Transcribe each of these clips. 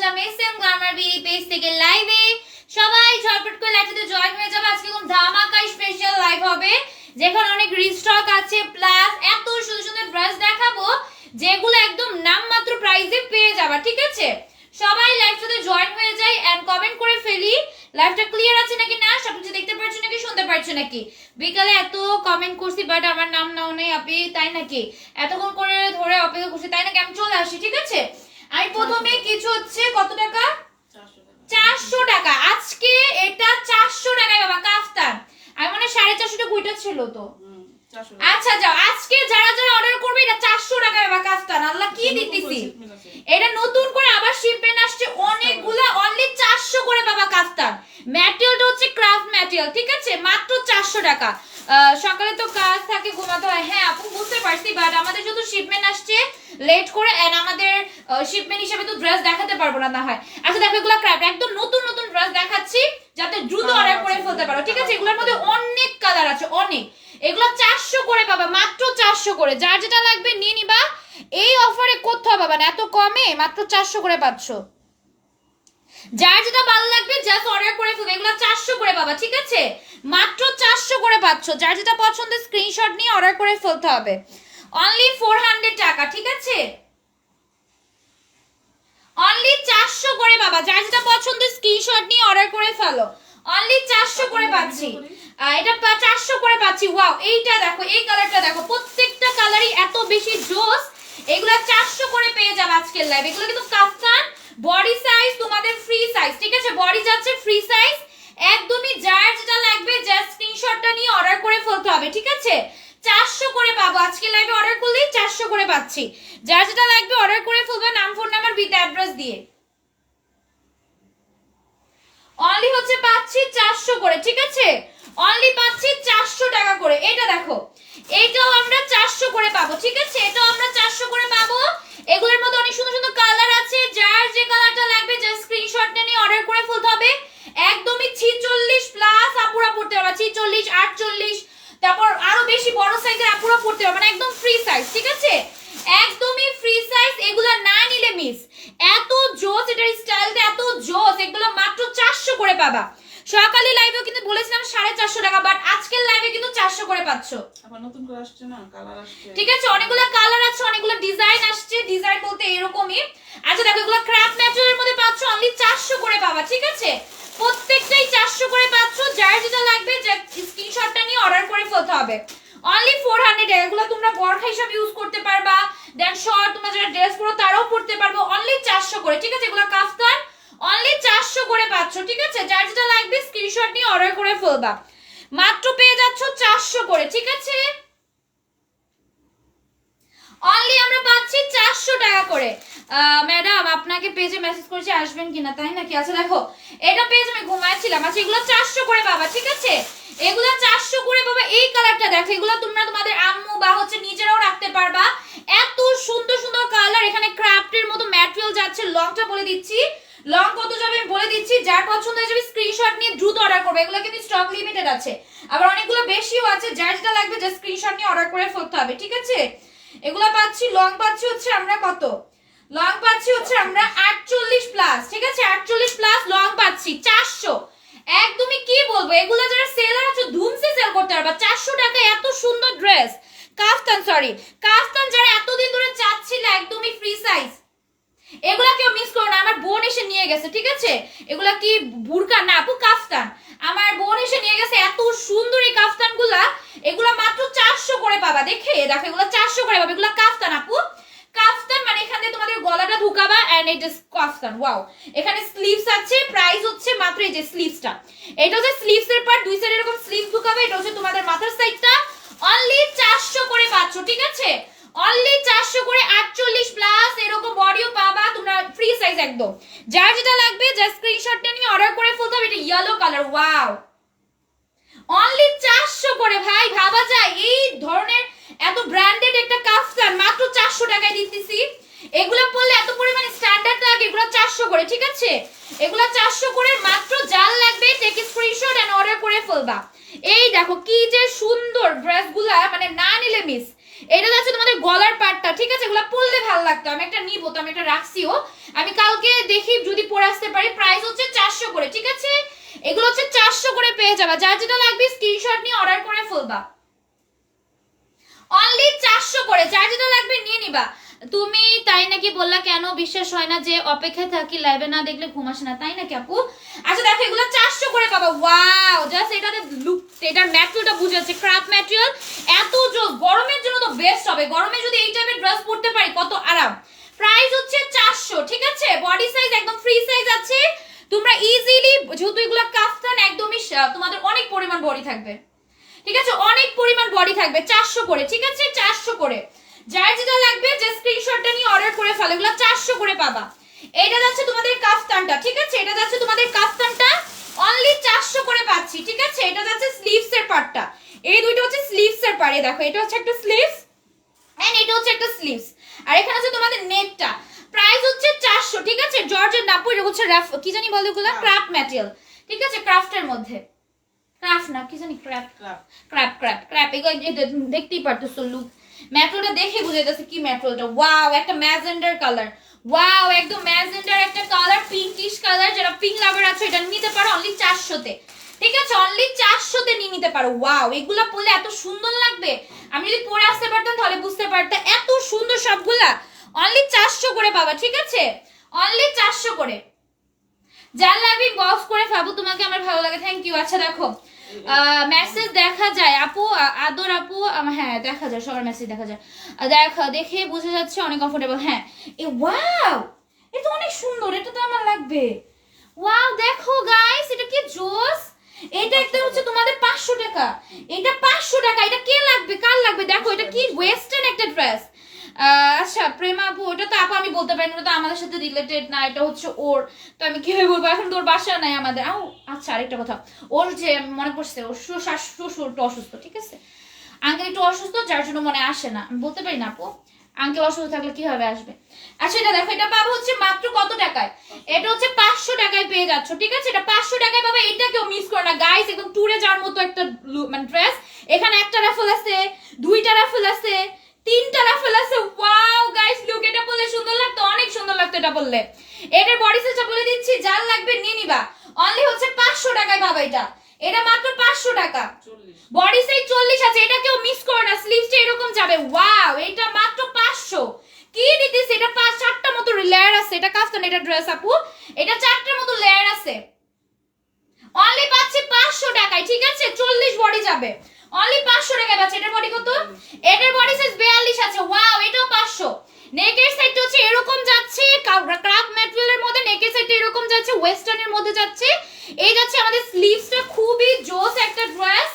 আসলাম SM Glamour BD page থেকে লাইভে। সবাই ঝটপট করে লাইভে জয়েন হয়ে যাবে। আজকে কোন ধামাকা স্পেশাল লাইভ হবে যেখানে অনেক রিস্টক আছে, প্লাস এত সুন্দর সুন্দর ড্রেস দেখাবো যেগুলো একদম নামমাত্র প্রাইসে পেয়ে যাবা। ঠিক আছে, সবাই লাইভটাতে জয়েন হয়ে যাই এন্ড কমেন্ট করে ফেলি লাইভটা ক্লিয়ার আছে নাকি না, সবকিছু দেখতে পাচ্ছ নাকি, শুনতে পাচ্ছ নাকি। বিকালে এত কমেন্ট করছি বাট আমার নাম নাও নেই আপনি, তাই নাকি? এতক্ষণ করে ধরে অপেক্ষা করছি তাই নাকি? আমি চলে আসি। ঠিক আছে, আমি প্রথমে কিছু হচ্ছে কত টাকা, 400 টাকা। আজকে এটা 400 টাকায় বাবা কাফতান। আমি মনে 450 টাকা কইটা ছিল তো। আচ্ছা যাও, আজকে যারা যারা অর্ডার করবে এটা 400 টাকায় বাবা কাফতান। আল্লাহ কি দিতেছি, এটা নতুন করে আবার শিপমেন্ট আসছে অনেকগুলা, অনলি 400 করে বাবা কাফতান। ম্যাটেরিয়ালটা হচ্ছে ক্রাফট ম্যাটেরিয়াল। ঠিক আছে, মাত্র 400 টাকা। সকালে তো কাজ থাকে, ঘুমাতে হয়। হ্যাঁ আপু বুঝতে পারছি, বাট আমাদের যত শিপমেন্ট আসছে লেট করে এন্ড আমাদের শিপমেন্ট হিসেবে তো ড্রেস দেখাতে পারবো না, না হয়। আচ্ছা দেখো এগুলা ক্রাফট একদম নতুন নতুন ড্রেস দেখাচ্ছি যাতে দ্রুত অর্ডার করে ফেলতে পারো। ঠিক আছে, এগুলোর মধ্যে অনেক কালার আছে, অনেক। এগুলো 400 করে পাবা, মাত্র 400 করে। যার যেটা লাগবে নিয়ে নিবা। এই অফারে কোথাও পাবা না, এত কমে মাত্র 400 করে পাচ্ছ। যার যেটা ভালো লাগবে জাস্ট অর্ডার করে ফেলবে। এগুলো 400 করে পাবা। ঠিক আছে, মাত্র 400 করে পাচ্ছ। যার যেটা পছন্দ স্ক্রিনশট নিয়ে অর্ডার করে ফেলতে হবে। অনলি 400 টাকা। ঠিক আছে, অনলি 400 করে পাবা। যার যেটা পছন্দ স্ক্রিনশট নিয়ে অর্ডার করে ফেলো। অনলি 400 করে পাচ্ছি, এটা 400 করে পাচ্ছি। ওয়াও, এইটা দেখো, এই কালারটা দেখো, প্রত্যেকটা কালারই এত বেশি জোস। এগুলা 400 করে পেয়ে যাবে আজকের লাইভ। এগুলো কিন্তু কাফতান, বডি সাইজ তোমাদের ফ্রি সাইজ। ঠিক আছে, বডি যাচ্ছে ফ্রি সাইজ একদমই। যার যেটা লাগবে জাস্ট স্ক্রিনশটটা নিয়ে অর্ডার করে ফেলতে হবে। ঠিক আছে, 400 করে পাবো। আজকে লাইভে অর্ডার করলেই 400 করে পাচ্ছি। যার যেটা লাগবে অর্ডার করে ফেলবে, নাম ফোন নাম্বার উইথ অ্যাড্রেস দিয়ে। অনলি হচ্ছে পাচ্ছি 400 করে। ঠিক আছে, অনলি পাচ্ছি 400 টাকা করে। এটা দেখো, এটাও আমরা 400 করে পাবো। ঠিক আছে, এটাও আমরা 400 করে পাবো। এগুলোর মধ্যে অনেক সুন্দর সুন্দর কালার আছে। যার যে কালারটা লাগবে জাস্ট স্ক্রিনশটটা নিয়ে অর্ডার করে ফেলতে হবে। একদমই 46 প্লাস আপুরা পড়তে পারবে, 46, 48, তারপর আরো বেশি বড় সাইজের আপুরা পড়তে পারবে, মানে একদম ফ্রি সাইজ। ঠিক আছে, একদমই ফ্রি সাইজ। এগুলা না নিলে মিস। এত জোস, এটার স্টাইলটা এত জোস। এগুলো মাত্র 400 করে পাবা। সকালে লাইভেও কিন্তু বলেছিলাম 450 টাকা, বাট আজকের লাইভে কিন্তু 400 করে পাচ্ছো। আবার নতুন করে আসছে না, কালার আসছে। ঠিক আছে, অনেকগুলো কালার আছে, অনেকগুলো ডিজাইন আসছে। ডিজাইন বলতে এরকমই। আচ্ছা দেখো, এগুলো ক্রাফট ম্যাটেরিয়ালের মধ্যে পাচ্ছো, অনলি 400 করে পাবা। ঠিক আছে, প্রত্যেকটাই 400 করে পাচ্ছো। যার যেটা লাগবে স্ক্রিনশটটা নিয়ে অর্ডার করে ফেলতে হবে। অনলি 400 টাকা। এগুলো তোমরা বরখা হিসাবে ইউজ করতে পারবা, দেন শর্ট তোমরা যারা ড্রেস পরো তারাও পরতে পারবে। অনলি 400 করে। ঠিক আছে, এগুলো কাফতান, অনলি 400 করে পাচ্ছ। ঠিক আছে, যার যেটা লাগবে স্ক্রিনশট নিয়ে অর্ডার করে ফেলবা। মাত্র পেয়ে যাচ্ছ 400 করে। ঠিক আছে, অনলি আমরা পাচ্ছি 400 টাকা করে। ম্যাডাম আপনাকে পেজে মেসেজ করেছি আসবেন কিনা, তাই নাকি? আচ্ছা দেখো, এটা পেজ আমি ঘুমাইছিলাম। আচ্ছা এগুলো 400 করে পাবা। ঠিক আছে, এগুলো 400 করে পাবা। এই কালারটা দেখো, এগুলো তোমরা তোমাদের আম্মু বা হচ্ছে নিজেরাও রাখতে পারবা। এত সুন্দর সুন্দর কালার। এখানে ক্রাফটের মতো ম্যাটেরিয়াল যাচ্ছে। লংটা বলে দিচ্ছি, লং কত যাবে আমি বলে দিচ্ছি। যার পছন্দ হয়ে যাবে স্ক্রিনশট নিয়ে দ্রুত অর্ডার করবে। এগুলো কিন্তু স্টক লিমিটেড আছে, আবার অনেকগুলো বেশিও আছে। যার যেটা লাগবে জাস্ট স্ক্রিনশট নিয়ে অর্ডার করে ফেলতে হবে। ঠিক আছে, এগুলা পাচ্ছি, লং পাচ্ছি হচ্ছে আমরা কত, লং পাচ্ছি হচ্ছে আমরা 48 প্লাস। ঠিক আছে, 48 প্লাস লং পাচ্ছি 400। একদমই কি বলবো, এগুলা যারা সেলার আছে ধুমসে সেল করতে পারবা। 400 টাকায় এত সুন্দর ড্রেস কাফতান, সরি কাফতান যারা এতদিন ধরে চাচ্ছিল, একদমই ফ্রি সাইজ। এগুলা কেউ মিস করো না, আমার বোন এসে নিয়ে গেছে। ঠিক আছে, এগুলা কি বুরকা না আপু, কাফতান। আমার বোন এসে নিয়ে গেছে, এত সুন্দর এই কাফতান গুলা। এগুলা মাত্র 400 করে পাবা। দেখে দেখো, এগুলা 400 করে পাবা। এগুলা কাফতান আপু, কাফতান মানে এখানে তোমাদের গলাটা ঢুকাবা এন্ড এটা কাফতান। ওয়াও, এখানে স্লিভস আছে। প্রাইস হচ্ছে মাত্র এই যে স্লিভসটা, এটা হচ্ছে স্লিভস এর পার্ট, দুই সাইডে এরকম স্লিভ ঢুকাবে। এটা হচ্ছে তোমাদের মাথার সাইডটা। অনলি 400 করে পাচ্ছ। ঠিক আছে, অনলি 400 করে। 48 প্লাস এরকম বডিও পাবা তোমরা, ফ্রি সাইজ একদম। যার যেটা লাগবে জাস্ট স্ক্রিনশটটা নিয়ে অর্ডার করে ফেলতে হবে। এটা ইয়েলো কালার। ওয়াও, অনলি 400 করে। ভাই ভাবা যায় এই ধরনের এত ব্র্যান্ডেড একটা কাফতান মাত্র 400 টাকায় দিতেছি। এগুলো পরলে এত পরিমাণ স্ট্যান্ডার্ড লাগে। এগুলো 400 করে। ঠিক আছে, এগুলো 400 করে মাত্র। যার লাগবে টেক স্ক্রিনশট এন্ড অর্ডার করে ফেলবা। এই দেখো কি যে সুন্দর ড্রেসগুলা, মানে না নিলে মিস। এটা হচ্ছে তোমাদের গলার পার্টটা। ঠিক আছে, এগুলো পরলে ভালো লাগতো। আমি একটা নিবো, তো আমি একটা রাখছিও, আমি কালকে দেখি যদি পরে আসতে পারি। প্রাইস হচ্ছে 400 করে, ঠিক আছে, এগুলো হচ্ছে 400 করে পেয়ে যাবা। যার যেটা লাগবে স্ক্রিনশট নিয়ে অর্ডার করে ফেলবা, অনলি 400 করে, যার যেটা লাগবে নিয়ে নিবা। তুমি তাই নাকি বললা, কেন বিশ্বাস হয় না যে অপেক্ষায় থাকি, লাইভে না দেখলে ঘুম আসে না, তাই নাকি আপু? আচ্ছা দেখো, এগুলো 400 করে পাবা। ওয়াও, জাস্ট এটাতে লুক, এটার ম্যাটেরিয়ালটা বুঝাচ্ছে, ক্রাফট ম্যাটেরিয়াল, এত জোস। গরমের জন্য তো বেস্ট হবে, গরমে যদি এই টাইপের ড্রেস পরতে পারি কত আরাম। প্রাইস হচ্ছে 400, ঠিক আছে, বডি সাইজ একদম ফ্রি সাইজ আছে। তোমরা ইজিলি, যেহেতু এগুলো কাফতান, একদমই তোমাদের অনেক পরিমাণ বডি থাকবে, ঠিক আছে, অনেক পরিমাণ বডি থাকবে। 400 করে, ঠিক আছে, 400 করে, যার যেটা লাগবে যে স্ক্রিনশটটা নিয়ে অর্ডার করে ফেলো, এগুলো 400 করে পাবা। এটা যাচ্ছে তোমাদের কাফতানটা, ঠিক আছে, এটা যাচ্ছে তোমাদের কাফতানটা অনলি 400 করে পাচ্ছি, ঠিক আছে। এটা যাচ্ছে স্লিভস এর পার্টটা, এই দুইটা হচ্ছে স্লিভস এর পার্ট, দেখো এটা হচ্ছে একটা স্লিভস এন্ড এটা হচ্ছে একটা স্লিভস, আর এখানে হচ্ছে তোমাদের নেকটা। প্রাইস হচ্ছে 400, ঠিক আছে। জর্জেট নাপু, এটা হচ্ছে কি জানি বলে ওগুলা, ক্রাফট ম্যাটেরিয়াল, ঠিক আছে, ক্রাফটের মধ্যে, ক্রাফট না কি জানি, ক্র্যাপ এগুলো দেখতেই পারতেছো, লুক ম্যাটেরিয়ালটা দেখে বুঝে যাচ্ছে কি ম্যাটেরিয়ালটা। ওয়াও, একটা ম্যাজেন্ডার কালার, ওয়াও, একদম ম্যাজেন্ডার একটা কালার, পিঙ্কিশ কালার। যারা পিঙ্ক লাভার আছে এটা নিতে পারো অনলি 400 তে, ঠিক আছে, অনলি 400 তে নিয়ে নিতে পারো। ওয়াও, এগুলা পরলে এত সুন্দর লাগবে, আমি যদি পরে আসতে পারতাম তাহলে বুঝতে পারতাম, এত সুন্দর সবগুলা। অনলি 400 করে পাবা, ঠিক আছে, অনলি 400 করে। যার লাগবে বক্স করে ফাবু, তোমাকে আমার ভালো লাগে, থ্যাংক ইউ। আচ্ছা দেখো, মেসেজ দেখা যায় আপু, আদর আপু, হ্যাঁ দেখা যায়, সবার মেসেজ দেখা যায়, দেখে বোঝা যাচ্ছে অনেক কমফোর্টেবল। হ্যাঁ, এ ওয়াও, এটা অনেক সুন্দর, এটা তো আমার লাগবে। ওয়াও, দেখো গাইস, এটা কি জোস, এটা একদম হচ্ছে তোমাদের 500 টাকা, এটা 500 টাকা, এটা কে লাগবে, কার লাগবে? দেখো এটা কি ওয়েস্টার্ন একটা ড্রেস। আচ্ছা প্রেমা আপু, ওটা তো আপু আমি বলতে পারি না, ওটা তো আমাদের সাথে রিলেটেড না, এটা হচ্ছে ওর, তো আমি কিভাবে বলবো, এখন তোর বাসা নাই আমাদের। আচ্ছা আরেকটা কথা, ওর যে মনে পড়ছে, ওর শ্বশুর একটু অসুস্থ, ঠিক আছে, আঙ্কেল একটু অসুস্থ, যার জন্য মনে আসে না, আমি বলতে পারি না আপু, আঙ্কেল অসুস্থ থাকলে কিভাবে আসবে। আচ্ছা এটা দেখো, এটা পাবো হচ্ছে মাত্র কত টাকায়, এটা হচ্ছে 500 টাকায় পেয়ে যাচ্ছ, ঠিক আছে, এটা 500 টাকায় পাবে। এটা কেউ মিস করে না গাইস, একদম ট্যুরে যাওয়ার মতো একটা মানে ড্রেস। এখানে একটা রাফেল আছে, দুইটা রাফেল আছে, তিনটা রাফেল আছে। ওয়াও গাইস, লুক, এটা বললে সুন্দর লাগতো, অনেক সুন্দর লাগতো এটা বললে। এটার বডি সাইজটা বলে দিচ্ছি, যার লাগবে নিয়ে নিবা, অনলি হচ্ছে 500 টাকায় পাবা এটা, এটা মাত্র 500 টাকা। বডি সাইজ 40 আছে, এটা কেউ মিস করে না, স্লিভসটা এরকম যাবে। ওয়াও, এটা মাত্র 500। কি দিতেছে, এটা 4টা মতো লেয়ার আছে, এটা কাফতান, এটা ড্রেস আপু, এটা 4টার মতো লেয়ার আছে, অনলি পাচ্ছি 500 টাকায়, ঠিক আছে, 40 বডি যাবে, অনলি 500 টাকায় পাচ্ছে। এটার বডি কত? এটার বডি সাইজ 42 আছে। ওয়াও, এটাও 500। নেকের সাইডটা হচ্ছে এরকম যাচ্ছে, ক্রাফট ম্যাটেরিয়ালের মধ্যে, নেকের সাইডটা এরকম যাচ্ছে, ওয়েস্টার্নের মধ্যে যাচ্ছে। এই যাচ্ছে আমাদের স্লিভসটা, খুবই জোস একটা ড্রেস,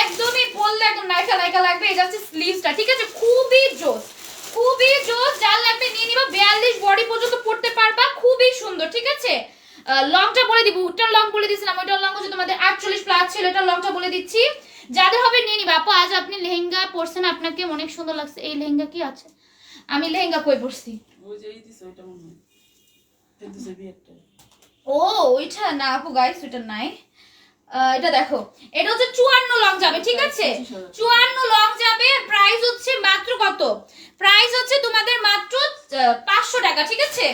একদমই পরলে একদম নাইকা নাইকা লাগবে। এই যাচ্ছে স্লিভসটা, ঠিক আছে, খুবই জোস, খুবই জোস, যার লাগবে নিয়ে নিবা। 42 বডি পর্যন্ত পড়তে পারবা, খুবই সুন্দর, ঠিক আছে। লংটা বলে দিব, ওটার লং বলে দিছিলাম, ওটার লং হচ্ছে তোমাদের 48 প্লাস ছিল, এটার লংটা বলে দিচ্ছি, যাদের হবে নিয়ে নিবা। আপু আজ আপনি লেহেঙ্গা পরছেন, আপনাকে অনেক সুন্দর লাগছে। এই লেহেঙ্গা কি আছে? আমি লেহেঙ্গা কই পরছি? ওই যে এই দিছে ওইটা মনে হয় এই দিছে বিয়েরটা। ও ওইটা না আপু গাইস, ওইটা নাই। এটা দেখো, এটা হচ্ছে 54 লং যাবে, ঠিক আছে, 54 লং যাবে। প্রাইস হচ্ছে মাত্র কত? প্রাইস হচ্ছে তোমাদের মাত্র 500 টাকা, ঠিক আছে।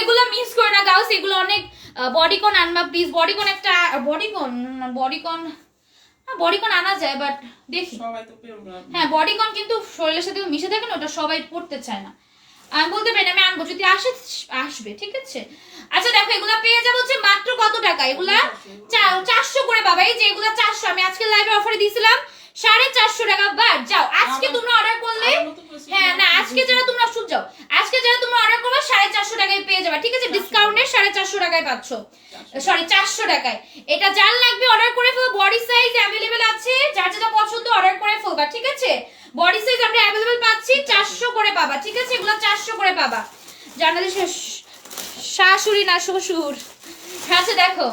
এগুলো মিস করে না গাইস, এগুলো অনেক। বডিকন আনবা প্লিজ, বডিকন একটা, বডিকন আনা যায়, বাট দেখি, সবাই তো পেও না। হ্যাঁ বডিকন কিন্তু শরীরের সাথে মিশে থাকে না, ওটা সবাই পড়তে চায় না। আমি বলতে পারি না, আমি আনবো, যদি আসবে, ঠিক আছে। আচ্ছা দেখো, এগুলা পেয়ে যাবো হচ্ছে মাত্র কত টাকা, এগুলা 400 করে পাবা। এই যে এগুলা 400, আমি আজকে লাইভে অফারে দিয়েছিলাম 450 টাকা। বাট যাও, আজকে তোমরা অর্ডার করলে, হ্যাঁ না, আজকে যারা তোমরা শুন যাও, আজকে যারা তোমরা অর্ডার করবে 450 টাকায় পেয়ে যাবে, ঠিক আছে, ডিসকাউন্টে 450 টাকায় পাচ্ছ, সরি 400 টাকায়। এটা যার লাগবে অর্ডার করে ফেলো, বডি সাইজ অ্যাভেলেবেল আছে, যার যেটা পছন্দ অর্ডার করে ফেলবা, ঠিক আছে। বডি সাইজ আমরা অ্যাভেলেবেল পাচ্ছি, 400 করে পাবা, ঠিক আছে, এগুলো 400 করে পাবা। জানালে শাশুড়ি না শ্বশুর। আচ্ছা দেখো,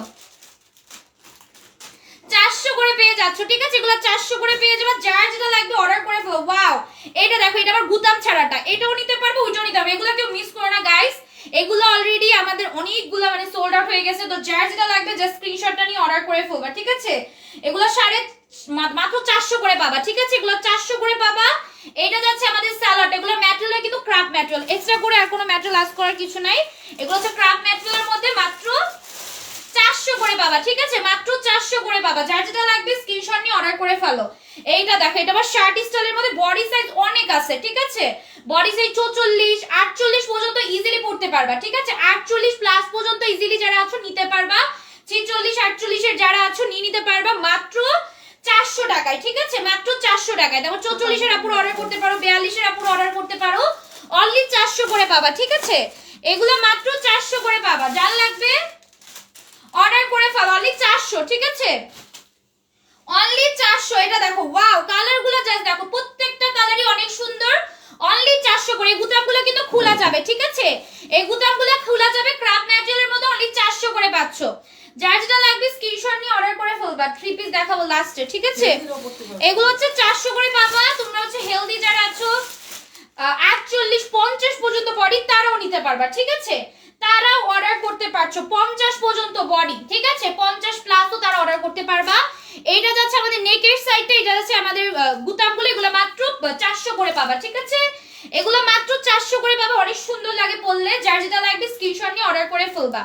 400 করে পেয়ে যাচ্ছ, ঠিক আছে, এগুলো 400 করে পেয়ে যাবে, যার যেটা লাগবে অর্ডার করে ফেলো। ওয়াও, এটা দেখো, এটা আবার গুতাম ছাড়াটা, এটাও নিতে পারবে, ওইটাও নিতে পারবে, এগুলো কেউ মিস করো না গাইস। এগুলো অলরেডি আমাদের অনেকগুলো মানে সোল্ড আউট হয়ে গেছে, তো যার যেটা লাগবে জাস্ট স্ক্রিনশটটা নিয়ে অর্ডার করে ফেলবা, ঠিক আছে। এগুলো মাত্র 400 করে পাবা, ঠিক আছে, এগুলো 400 করে পাবা। এটা যাচ্ছে আমাদের স্যালাড, এগুলো ম্যাটেরিয়াল কিন্তু ক্রাফট ম্যাটেরিয়াল, এক্সট্রা করে আর কোনো ম্যাটেরিয়াল আস করার কিছু নাই। এগুলো হচ্ছে ক্রাফট ম্যাটেরিয়ালের মধ্যে মাত্র 400 করে পাবা, ঠিক আছে, মাত্র 400 করে পাবা। যার যেটা লাগবে স্ক্রিনশট নিয়ে অর্ডার করে ফেলো। এইটা দেখো, এটা আবার শার্ট স্টাইলের মধ্যে, বডি সাইজ অনেক আছে, ঠিক আছে, বডি সাইজ 44 48 পর্যন্ত ইজিলি পড়তে পারবা, ঠিক আছে, 48 প্লাস পর্যন্ত ইজিলি যারা আছো নিতে পারবা, 46 48 এর যারা আছো নিয়ে নিতে পারবা মাত্র 400 টাকায়, ঠিক আছে, মাত্র 400 টাকায়। দেখো 44 এর আপুর অর্ডার করতে পারো, 42 এর আপুর অর্ডার করতে পারো, অনলি 400 করে পাবা, ঠিক আছে, এগুলো মাত্র 400 করে পাবা। যার লাগবে অর্ডার করে ফেলো, অনলি 400, ঠিক আছে, অনলি 400। এটা দেখো, ওয়াও, কালারগুলো জাস্ট দেখো, প্রত্যেকটা কালারই অনেক সুন্দর, অনলি 400 করে। এই গুতামগুলো কিন্তু খোলা যাবে, ঠিক আছে, এই গুতামগুলো খোলা যাবে, ক্রাফট ম্যাটেরিয়ালের মধ্যে অনলি 400 করে পাচ্ছো। যার যেটা লাগবে স্ক্রিনশট নিয়ে অর্ডার করে ফেলবা। 3 পিস দেখাবো লাস্টে, ঠিক আছে, এগুলো হচ্ছে 400 করে পাবা। তোমরা হচ্ছে হেলদি যারা আছো 48 50 পর্যন্ত বডি তারাও নিতে পারবা, ঠিক আছে, তারাও অর্ডার করতে পারছো, 50 পর্যন্ত বডি, ঠিক আছে, 50 প্লাসও তারা অর্ডার করতে পারবা। এইটা যাচ্ছে আমাদের নেকের সাইডটা, এটা যাচ্ছে আমাদের গুতামগুলো, এগুলো মাত্র 400 করে পাবা, ঠিক আছে, এগুলো মাত্র 400 করে পাবা, অনেক সুন্দর লাগে পরলে। যার যেটা লাগবে স্ক্রিনশট নিয়ে অর্ডার করে ফেলবা।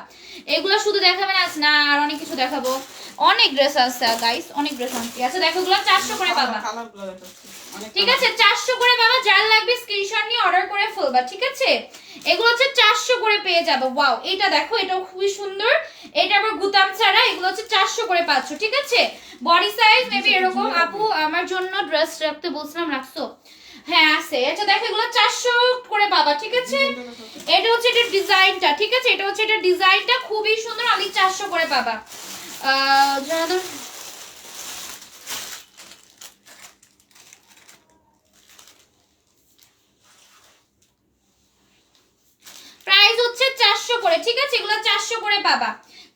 এগুলো শুধু দেখাবে না, আর অনেক কিছু দেখাবো, অনেক ড্রেস আছে গাইস, অনেক ড্রেস আছে। আচ্ছা দেখো, এগুলো 400 করে পাবা, ঠিক আছে, 400 করে পাবা। যার লাগবে স্ক্রিনশট নিয়ে অর্ডার করে ফেলবা, ঠিক আছে, এগুলো হচ্ছে 400 করে পেয়ে যাবে। ওয়াও, এটা দেখো, এটাও খুবই সুন্দর, এটা আবার গুতাম ছাড়া, এগুলো হচ্ছে 400 করে পাচ্ছ, ঠিক আছে, বডি সাইজ মেবি এরকম। আপু আমার জন্য ড্রেস রাখতে বলছিলাম, রাখছো? হ্যাঁ আছে। আচ্ছা দেখো, এগুলো 400 করে পাবা, ঠিক আছে, এটা হচ্ছে এটার ডিজাইনটা, ঠিক আছে, এটা হচ্ছে এটার ডিজাইনটা খুবই সুন্দর, আমি 400 করে পাবা। যারা প্রাইস হচ্ছে 400 করে, ঠিক আছে, এগুলো 400 করে পাবা।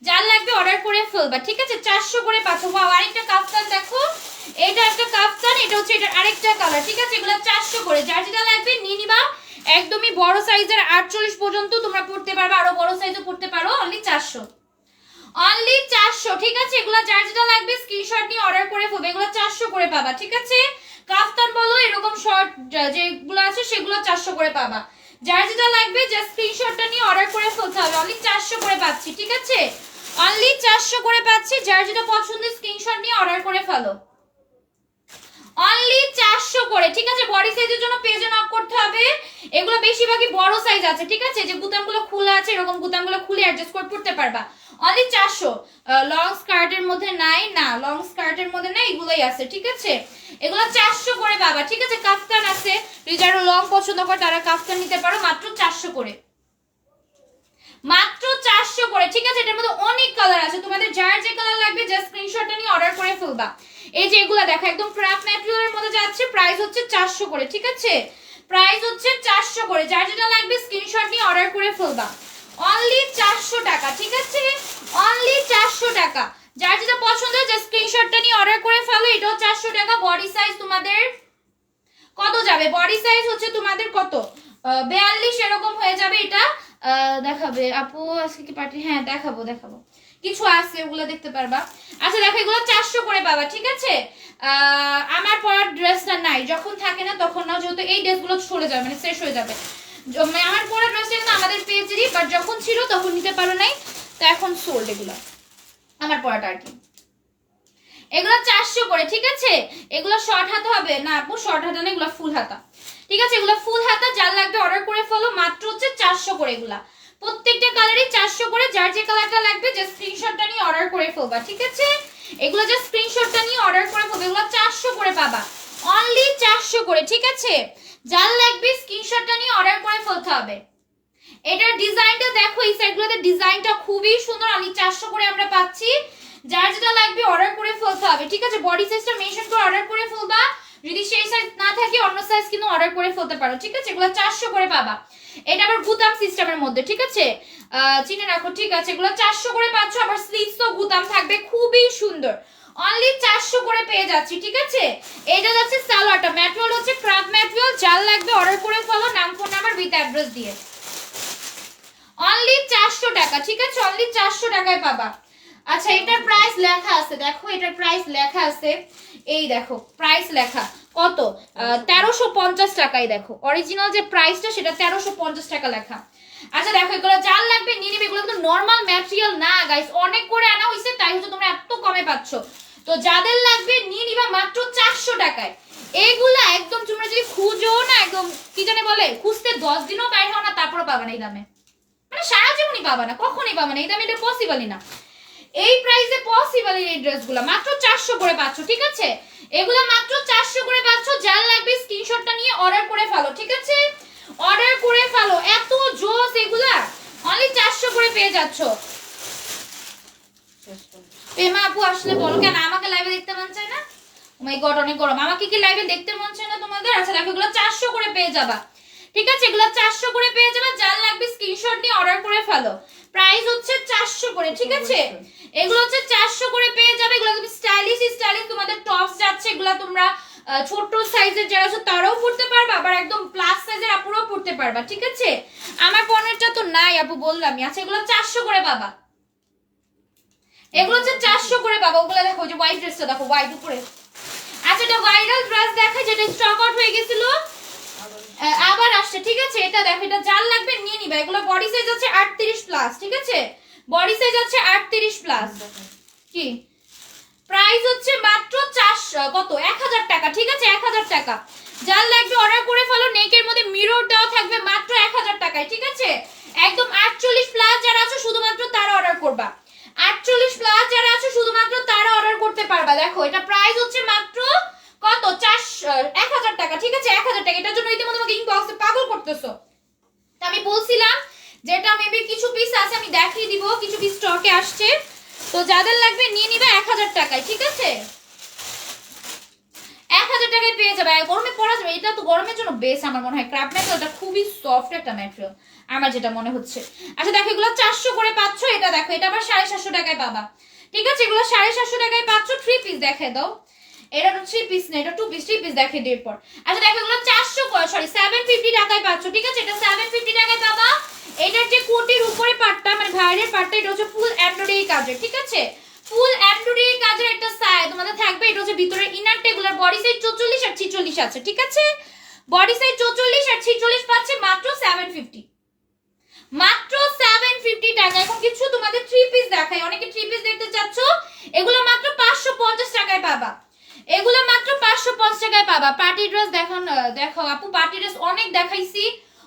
যার লাগবে অর্ডার করে ফেলবা, ঠিক আছে, 400 করে পাচ্ছ। ওয়াও, আরেকটা কাফতান দেখো, এটা একটা কাফতান, এটা হচ্ছে এটার আরেকটা কালার, ঠিক আছে, এগুলো 400 করে। যার যেটা লাগবে নিয়ে নিবা। একদমই বড় সাইজের 48 পর্যন্ত তোমরা পড়তে পারবে, আরো বড় সাইজও পড়তে পারো, অনলি 400, অনলি 400, ঠিক আছে, এগুলো যার যেটা লাগবে স্ক্রিনশট নিয়ে অর্ডার করে ফেলবে। এগুলো 400 করে পাবা, ঠিক আছে, কাফতান বলো এরকম শর্ট যেগুলো আছে সেগুলো 400 করে পাবা। যার যেটা লাগবে জাস্ট স্ক্রিনশটটা নিয়ে অর্ডার করে ফেলতে হবে, অনলি 400 করে পাচ্ছি, ঠিক আছে, অনলি 400 করে পাচ্ছি। যার যেটা পছন্দ স্ক্রিনশট নিয়ে অর্ডার করে ফেলো, অনলি 400 করে, ঠিক আছে, বডি সাইজের জন্য পেজে নক করতে হবে। এগুলো বেশিরভাগই বড় সাইজ আছে, ঠিক আছে, যে বুতামগুলো খোলা আছে এরকম বুতামগুলো খুলে অ্যাডজাস্ট করে পড়তে পারবা, অনলি 400। লং স্কার্টের মধ্যে নাই, না লং স্কার্টের মধ্যে নাই, এগুলোই আছে, ঠিক আছে, এগুলো 400 করে পাবা, ঠিক আছে, কাফতান আছে, যারা লং পছন্দ করে তারা কাফতান নিতে পারো, মাত্র 400 করে, মাত্র 400 করে, ঠিক আছে, এটার মধ্যে অনেক কালার আছে, তোমাদের যার যে কালার লাগবে জাস্ট স্ক্রিনশটটা নিয়ে অর্ডার করে ফেলবা। এই যে এগুলা দেখো, একদম ক্রাফট ম্যাটেরিয়ালের মধ্যে যাচ্ছে, প্রাইস হচ্ছে 400 করে, ঠিক আছে, প্রাইস হচ্ছে 400 করে। যার যেটা লাগবে স্ক্রিনশট নিয়ে অর্ডার করে ফেলবা, অনলি 400 টাকা, ঠিক আছে, অনলি 400 টাকা। যার যেটা পছন্দ জাস্ট স্ক্রিনশটটা নিয়ে অর্ডার করে ফেলো, এটাও 400 টাকা। বডি সাইজ তোমাদের কত যাবে? বডি সাইজ হচ্ছে তোমাদের কত 42 এরকম হয়ে যাবে। এটা দেখাবে আপু আজকে কি পার্টি? হ্যাঁ দেখাবো কিছু আছে, ওগুলো দেখতে পারবা। আচ্ছা দেখো, এগুলো 400 করে পাবা, ঠিক আছে, আমার পরার ড্রেসটা নাই, যখন থাকে না তখন না, যেহেতু এই ড্রেসগুলো চলে যাবে, মানে শেষ হয়ে যাবে। আমার পরার ড্রেসটা কিন্তু আমাদের পেজেরই, বাট যখন ছিল তখন নিতে পারো নাই, তো এখন সোল্ড এগুলো আমার পরাটা আর কি। এগুলো 400 করে, ঠিক আছে, এগুলো শর্ট হাতা হবে না আপু, শর্ট হাতা না, এগুলো ফুল হাতা, ঠিক আছে, এগুলো ফুল হাতা। যার লাগবে অর্ডার করে ফেলো, মাত্র হচ্ছে 400 করে। এগুলা প্রত্যেকটা কালারই 400 করে। যার যে কালারটা লাগবে জাস্ট স্ক্রিনশটটা নিয়ে অর্ডার করে ফেলবা, ঠিক আছে, এগুলো জাস্ট স্ক্রিনশটটা নিয়ে অর্ডার করে ফেলবা। এগুলো 400 করে পাবা, অনলি 400 করে, ঠিক আছে, যার লাগবে স্ক্রিনশটটা নিয়ে অর্ডার করে ফেলতে হবে। এটার ডিজাইনটা দেখো, এই সাইডগুলোতে ডিজাইনটা খুবই সুন্দর, অনলি 400 করে আমরা পাচ্ছি। যার যেটা লাগবে অর্ডার করে ফেলতে হবে, ঠিক আছে, বডি সাইজটা মেনশন করে অর্ডার করে ফেলবা। যদি সেই সাইজ না থাকে অন্য সাইজ কিন্তু অর্ডার করে ফেলতে পারো, ঠিক আছে, এগুলো 400 করে পাবা। এটা আবার বুতাম সিস্টেমের মধ্যে, ঠিক আছে, চিনে রাখো, ঠিক আছে, এগুলো 400 করে পাচ্ছ। আবার স্লিভসও বুতাম থাকবে, খুবই সুন্দর, অনলি 400 করে পেয়ে যাচ্ছি, ঠিক আছে। এটা যাচ্ছে সালোয়ারটা, ম্যাটেরিয়াল হচ্ছে ক্রাফট ম্যাটেরিয়াল। যার লাগবে অর্ডার করে ফেলো, নাম ফোন নাম্বার উইথ অ্যাড্রেস দিয়ে, অনলি 400 টাকা, ঠিক আছে, অনলি 400 টাকায় পাবা। আচ্ছা এটার প্রাইস লেখা আছে, দেখো এটার প্রাইস লেখা আছে, এই দেখো প্রাইস লেখা, কত 1350 টাকায়। দেখো অরিজিনাল যে প্রাইসটা সেটা 1350 টাকা লেখা। আচ্ছা দেখো এগুলো যার লাগবে নিয়ে নিবে, এগুলো কিন্তু নর্মাল ম্যাটেরিয়াল না গাইস, অনেক করে আনা হয়েছে তাই হচ্ছে তোমরা এত কমে পাচ্ছ। তো যাদের লাগবে নিয়ে নিবা মাত্র 400 টাকায়। এগুলা একদম তোমরা যদি খুঁজো না, একদম কি জানে বলে, খুঁজতে 10 দিনও বাইরে হও না তারপরে পাবা না এই দামে, মানে সারা জীবনই পাবা না, কখনই পাবা না এই দামে, এটা পসিবলই না। এই প্রাইসে পসিবল এই ড্রেসগুলো মাত্র 400 করে পাচ্ছ, ঠিক আছে? এগুলো মাত্র 400 করে পাচ্ছ। যার লাগবে স্ক্রিনশটটা নিয়ে অর্ডার করে ফেলো, ঠিক আছে? অর্ডার করে ফেলো, এত জোস এগুলা, অনলি 400 করে পেয়ে যাচ্ছ। পেমা আপু আসলে বলো, কেন আমাকে লাইভে দেখতে মন চায় না? ও মাই গড অনেক গরম, আমাকে কি লাইভে দেখতে মন চায় না তোমাদের? আচ্ছা দেখো এগুলো 400 করে পেয়ে যাবা, ঠিক আছে? এগুলো 400 করে পেয়ে যাবা। যার লাগবে স্ক্রিনশট নিয়ে অর্ডার করে ফেলো। প্রাইস হচ্ছে 400 করে, ঠিক আছে? এগুলো হচ্ছে 400 করে পেয়ে যাবে। এগুলো তুমি স্টাইলিশ স্টাইলিশ তোমাদের টপস যাচ্ছে, এগুলো তোমরা ছোট সাইজের যারা আছে তারাও পড়তে পারবা, আবার একদম প্লাস সাইজের আপুরাও পড়তে পারবা, ঠিক আছে? আমার পণ্যটা তো নাই আপু, বললামই। আচ্ছা এগুলো 400 করে পাবা, এগুলো হচ্ছে 400 করে পাবা। ওগুলো দেখো যে হোয়াইট ড্রেসটা দেখো, হোয়াইট উপরে। আচ্ছা এটা ভাইরাল ড্রেস দেখাই, যেটা স্টক আউট হয়ে গেছিল আবার আসছে, ঠিক আছে? এটা দেখো, এটা যার লাগবে নিয়ে নিবা। এগুলো বডি সাইজ আছে 38 প্লাস, ঠিক আছে? বডি সাইজ আছে 38 প্লাস। কি প্রাইস হচ্ছে মাত্র 400 কত 1000 টাকা, ঠিক আছে? 1000 টাকা। যার লাগবে অর্ডার করে ফেলো। নেকের মধ্যে মিরর দেওয়া থাকবে মাত্র 1000 টাকায়, ঠিক আছে? একদম 48 প্লাস যারা আছে শুধুমাত্র তারা অর্ডার করবা। 48 প্লাস যারা আছে শুধুমাত্র তারা অর্ডার করতে পারবা। দেখো এটা প্রাইস হচ্ছে মাত্র কত 1000 টাকা, ঠিক আছে? 1000 টাকা। এটার জন্য ইতিমধ্যে তোমাকে ইনবক্সে পাগল করতেছো। তা আমি বলছিলাম যেটা মেবি কিছু পিস আছে, আমি দেখিয়ে দিব, কিছু পিস স্টকে আসছে। তো যাদের লাগবে নিয়ে নিবে 1000 টাকায়, ঠিক আছে? 1000 টাকায় পেয়ে যাবে। গরমে পরা যাবে, এটা তো গরমের জন্য বেস্ট আমার মনে হয়। ক্র্যাপ ম্যাটেরিয়ালটা খুবই সফট একটা ম্যাটেরিয়াল আমার যেটা মনে হচ্ছে। আচ্ছা দেখো এগুলো 400 করে পাচ্ছ। এটা দেখো, এটা আবার 750 টাকায় পাবা, ঠিক আছে? এগুলো 750 টাকায় পাচ্ছ। 3 পিস দেখে দাও, এটা তো 3 পিস না, এটা 2 পিস। 3 পিস দেখে দেব পর। আচ্ছা দেখো এগুলো 400 করে, সরি 750 টাকায় পাচ্ছ, ঠিক আছে? এটা 750 টাকায় পাবা। এটার যে কোটির উপরে পাটটা মানে ভাইরের পাটটা, এটা হচ্ছে ফুল এমব্রয়ডারি কাজের, ঠিক আছে? ফুল এমব্রয়ডারি কাজের একটা সাইজ তোমাদের থাকবে। এটা হচ্ছে ভিতরে ইনার টেগুলার বডি সাইজ 44 আর 46 আছে, ঠিক আছে? বডি সাইজ 44 আর 46 পাচ্ছে মাত্র 750, মাত্র 750 টাকা। এখন কিছু তোমাদের 3 পিস দেখাই, অনেকে 3 পিস দেখতে চাচ্ছ, এগুলো মাত্র 550 টাকায় পাবা। এগুলো মাত্র 550 টাকায় পাবা। পার্টি ড্রেস দেখো আপু, পার্টি ড্রেস অনেক দেখাইছি,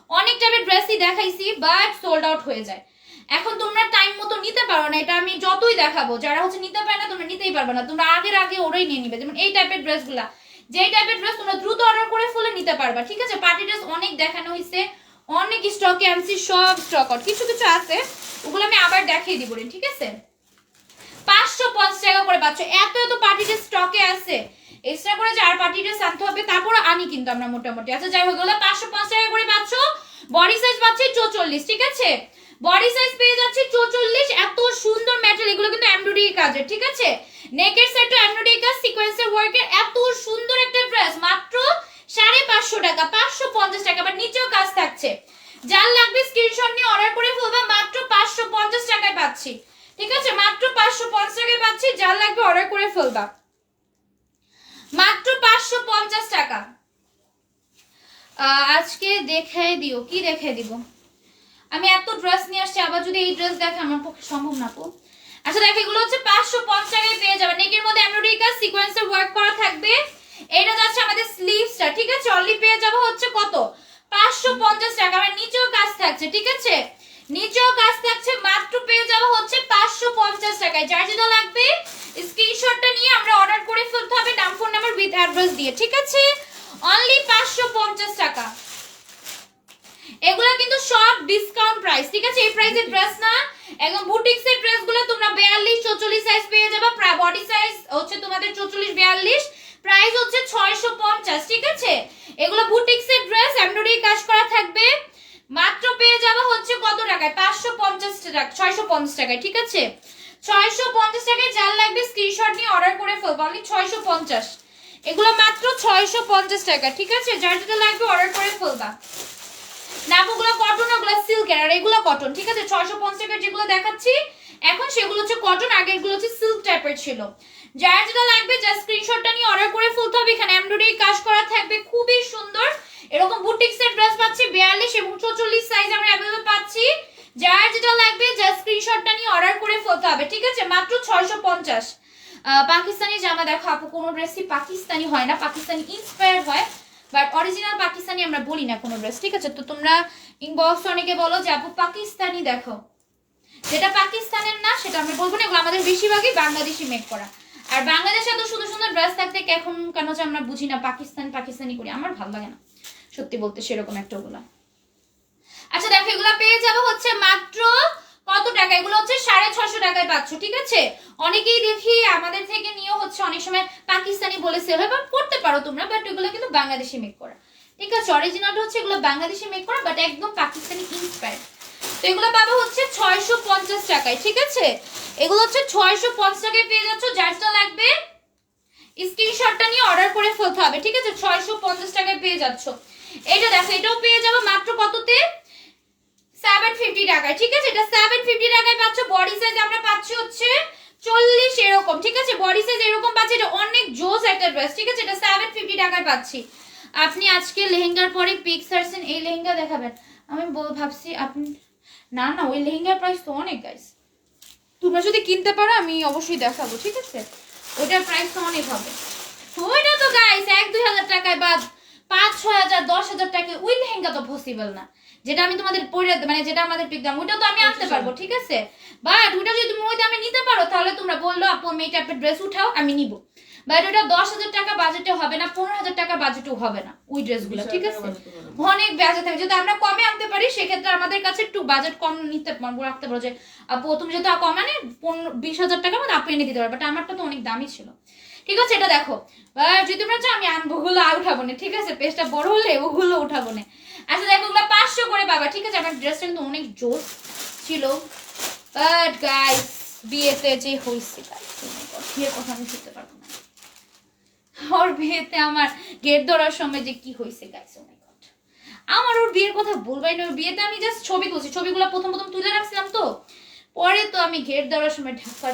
অনেক টাইপের ড্রেসই দেখাইছি, বাট সোল্ড আউট হয়ে যায়। এখন তোমরা টাইম মতো নিতে পারো না, এটা আমি যতই দেখাবো, যারা হচ্ছে নিতে পারে না তোমরা নিতেই পারবে না, তোমরা আগে ওরাই নিয়ে নিবে। যেমন এই টাইপের ড্রেসগুলা, যেই টাইপের ড্রেস তোমরা দ্রুত অর্ডার করে ফেলে নিতে পারবা, ঠিক আছে? পার্টি ড্রেস অনেক দেখানো হয়েছে, অনেক স্টকে আনছি, সব স্টক আউট। কিছু কিছু আছে ওগুলো আমি আবার দেখিয়ে দিব, ঠিক আছে? 550 টাকা করে পাচ্ছ। এত পার্টি ড্রেস স্টকে আছে, এক্সট্রা করে যে আর পার্টি ড্রেস আনতে হবে, তারপর আনি কিন্তু আমরা মোটামুটি। আচ্ছা যাই হোক, 550 টাকা করে পাচ্ছ। বডি সাইজ পাচ্ছি 44, ঠিক আছে? বডি সাইজ পেয়ে যাচ্ছি 44। এত সুন্দর ম্যাটেরিয়াল, এগুলো কিন্তু এমব্রয়ডারি কাজের, ঠিক আছে? নেকের সাইডে এমব্রয়ডারি কাজ, সিকোয়েন্সের ওয়ার্কের, এত সুন্দর একটা ড্রেস মাত্র 550 টাকা, 550 টাকা। আবার নিচেও কাজ থাকছে। যার লাগবে স্ক্রিনশট নিয়ে অর্ডার করে ফেলবা, মাত্র 550 টাকায় পাচ্ছি, ঠিক আছে? মাত্র 550 টাকায় পাচ্ছি। যার লাগবে অর্ডার করে ফেলবা, মাত্র 550 টাকা। আজকে দেখে দিও, কি দেখে দিব? আমি এত ড্রেস নিয়ে আসছি, আবার যদি এই ড্রেস দেখে আমার পক্ষে সম্ভব না। আচ্ছা দেখো এগুলো হচ্ছে 550 টাকায় পেয়ে যাবে। নেকের মধ্যে এমব্রয়ডারি কাজ, সিকোয়েন্সের ওয়ার্ক করা থাকবে। এটা যাচ্ছে আমাদের স্লিভসটা, ঠিক আছে? অনলি পেয়ে যাবো হচ্ছে কত 550 টাকা। আর নিচেও কাজ থাকছে, ঠিক আছে? নিচেও কাজ থাকছে, মাত্র পেয়ে যাবো হচ্ছে 550 টাকায়। যার যেটা লাগবে স্ক্রিনশটটা নিয়ে আমরা অর্ডার করে ফেলতে হবে, নাম ফোন নাম্বার উইথ অ্যাড্রেস দিয়ে, ঠিক আছে? অনলি 550 টাকা। এগুলা কিন্তু সব ডিসকাউন্ট প্রাইস, ঠিক আছে? এই প্রাইসের ড্রেস না, একদম বুটিক্সের ড্রেসগুলো তোমরা 42 44 সাইজ পেয়ে যাবে। বডি সাইজ হচ্ছে তোমাদের 44 42, প্রাইস হচ্ছে 650, ঠিক আছে? এগুলো বুটিক্সের ড্রেস, এমব্রয়ডারি কাজ করা থাকবে, মাত্র পেয়ে যাবে হচ্ছে কত টাকায় 550 টাকা, 650 টাকায়, ঠিক আছে? 650 টাকায়। যার লাগবে স্ক্রিনশট নিয়ে অর্ডার করে ফেলবো, অনলি 650। এগুলো মাত্র 650 টাকা, ঠিক আছে? যার যেটা লাগবে অর্ডার করে ফেলবা। না ওগুলো কটন, ওগুলো সিল্কের, আর এগুলো কটন, ঠিক আছে? 650 টাকার যেগুলো দেখাচ্ছি এখন সেগুলো হচ্ছে কটন, আগেরগুলো হচ্ছে সিল্ক টাইপের ছিল। যার যেটা লাগবে জাস্ট স্ক্রিনশটটা নিয়ে অর্ডার করে ফেলতে হবে। এখানে এমব্রয়ডারি কাজ করা থাকবে, খুবই সুন্দর। এরকম বুটিক্সের ড্রেস পাচ্ছি 42 এবং 44 সাইজ আমরা अवेलेबल পাচ্ছি। যার যেটা লাগবে জাস্ট স্ক্রিনশটটা নিয়ে অর্ডার করে ফেলতে হবে, ঠিক আছে? মাত্র 650। পাকিস্তানি জামা দেখো আপু, কোনো ড্রেসই পাকিস্তানি হয় না, পাকিস্তানি ইন্সপায়ার্ড হয়, বাট অরিজিনাল পাকিস্তানি আমরা বলি না কোনো ড্রেস, ঠিক আছে? তো তোমরা ইনবক্স অনেকে বলো যে আপু পাকিস্তানি দেখো, যেটা পাকিস্তানের না সেটা আমরা বলবো না, এগুলো আমাদের বেশিরভাগই বাংলাদেশি মেক করা। আর বাংলাদেশে এত সুন্দর সুন্দর ড্রেস থাকতে এখন কেন যে আমরা বুঝি না পাকিস্তানি করি, আমার ভালো লাগে না সত্যি বলতে সেরকম একটা ওগুলা। আচ্ছা দেখো এগুলা পেয়ে যাবো হচ্ছে মাত্র কত টাকা, এগুলো হচ্ছে 650 টাকায় পাচ্ছ, ঠিক আছে? অনেকেই দেখি আমাদের থেকে নিয়েও হচ্ছে অনেক সময় পাকিস্তানি বলে সেল হয়, বাট করতে পারো তোমরা, বাট এগুলো কিন্তু বাংলাদেশি মেক করা, ঠিক আছে? অরিজিনালটা হচ্ছে এগুলো বাংলাদেশি মেক করা, বাট একদম পাকিস্তানি ইন্সপায়ার্ড। তো এগুলো পাবো হচ্ছে 650 টাকায়, ঠিক আছে? এগুলো হচ্ছে 650 টাকায় পেয়ে যাচ্ছ। যার যেটা লাগবে স্ক্রিনশটটা নিয়ে অর্ডার করে ফেলতে হবে, ঠিক আছে? 650 টাকায় পেয়ে যাচ্ছ। এটা দেখো, এটাও পেয়ে যাবো মাত্র কততে, 750 টাকায়, ঠিক আছে? এটা 750 টাকায় পাচ্ছ। বডি সাইজ আমরা পাচ্ছি হচ্ছে 40 এরকম, ঠিক আছে? বডি সাইজ এরকম পাচ্ছি, এটা অনেক জোস একটা ড্রেস, ঠিক আছে? এটা 750 টাকায় পাচ্ছি। আপনি আজকে লেহেঙ্গার পরে পিক সার্চেন, এই লেহেঙ্গা দেখাবেন? আমি ভাবছি আপনি না না, ওই লেহেঙ্গার প্রাইস তো অনেক গাইস, তোমরা যদি কিনতে পারো আমি অবশ্যই দেখাবো, ঠিক আছে? ওইটার প্রাইস তো অনেক হবে। ওইটা তো গাইস 1-2 হাজার টাকায় বা 5-6 হাজার 10 হাজার টাকায় ওই লেহেঙ্গা তো পসিবল না, যেটা আমি তোমাদের পরে মানে যেটা আমাদের পিক দাম, ওইটা তো আমি আনতে পারবো, ঠিক আছে? বাট ওইটা যদি তুমি ওই দামে নিতে পারো তাহলে তোমরা বললো আপু আমি এই টাইপের ড্রেস উঠাও, আমি নিব। বাট ওটা 10 হাজার টাকা বাজেটে হবে না, 15 হাজার টাকা বাজেটেও হবে না ওই ড্রেসগুলো, ঠিক আছে? অনেক বাজেট থাকে, যদি আমরা কমে আনতে পারি সেক্ষেত্রে আমাদের কাছে একটু বাজেট কম নিতে রাখতে পারো, যে আপু তুমি যেহেতু কমানে 20 হাজার টাকা মানে আপু এনে দিতে পারো, বাট আমারটা তো অনেক দামি ছিল, ঠিক আছে? এটা দেখো, যদি তোমরা চাও আমি আনবো, ওগুলো উঠাবো না, ঠিক আছে? পেজটা বড় হলে ওগুলো উঠাবো না। আচ্ছা দেখো ওগুলো 500 করে পাবা, ঠিক আছে? আমার ড্রেসটা কিন্তু অনেক জোস ছিল, বাট গাইস বিয়েতে যে হয়েছে গাইস, বিয়ের কথা আমি শুনতে পারবো না। ওর বিয়েতে আমার গেট ধরার সময় যে কি হয়েছে গাইস, ও মাই গড, আমার ওর বিয়ের কথা বলবাই না। ওর বিয়েতে আমি জাস্ট ছবি তুলছি, ছবিগুলো প্রথম তুলে রাখছিলাম, তো পরে তো আমি গেট ধরার সময় ঢাকা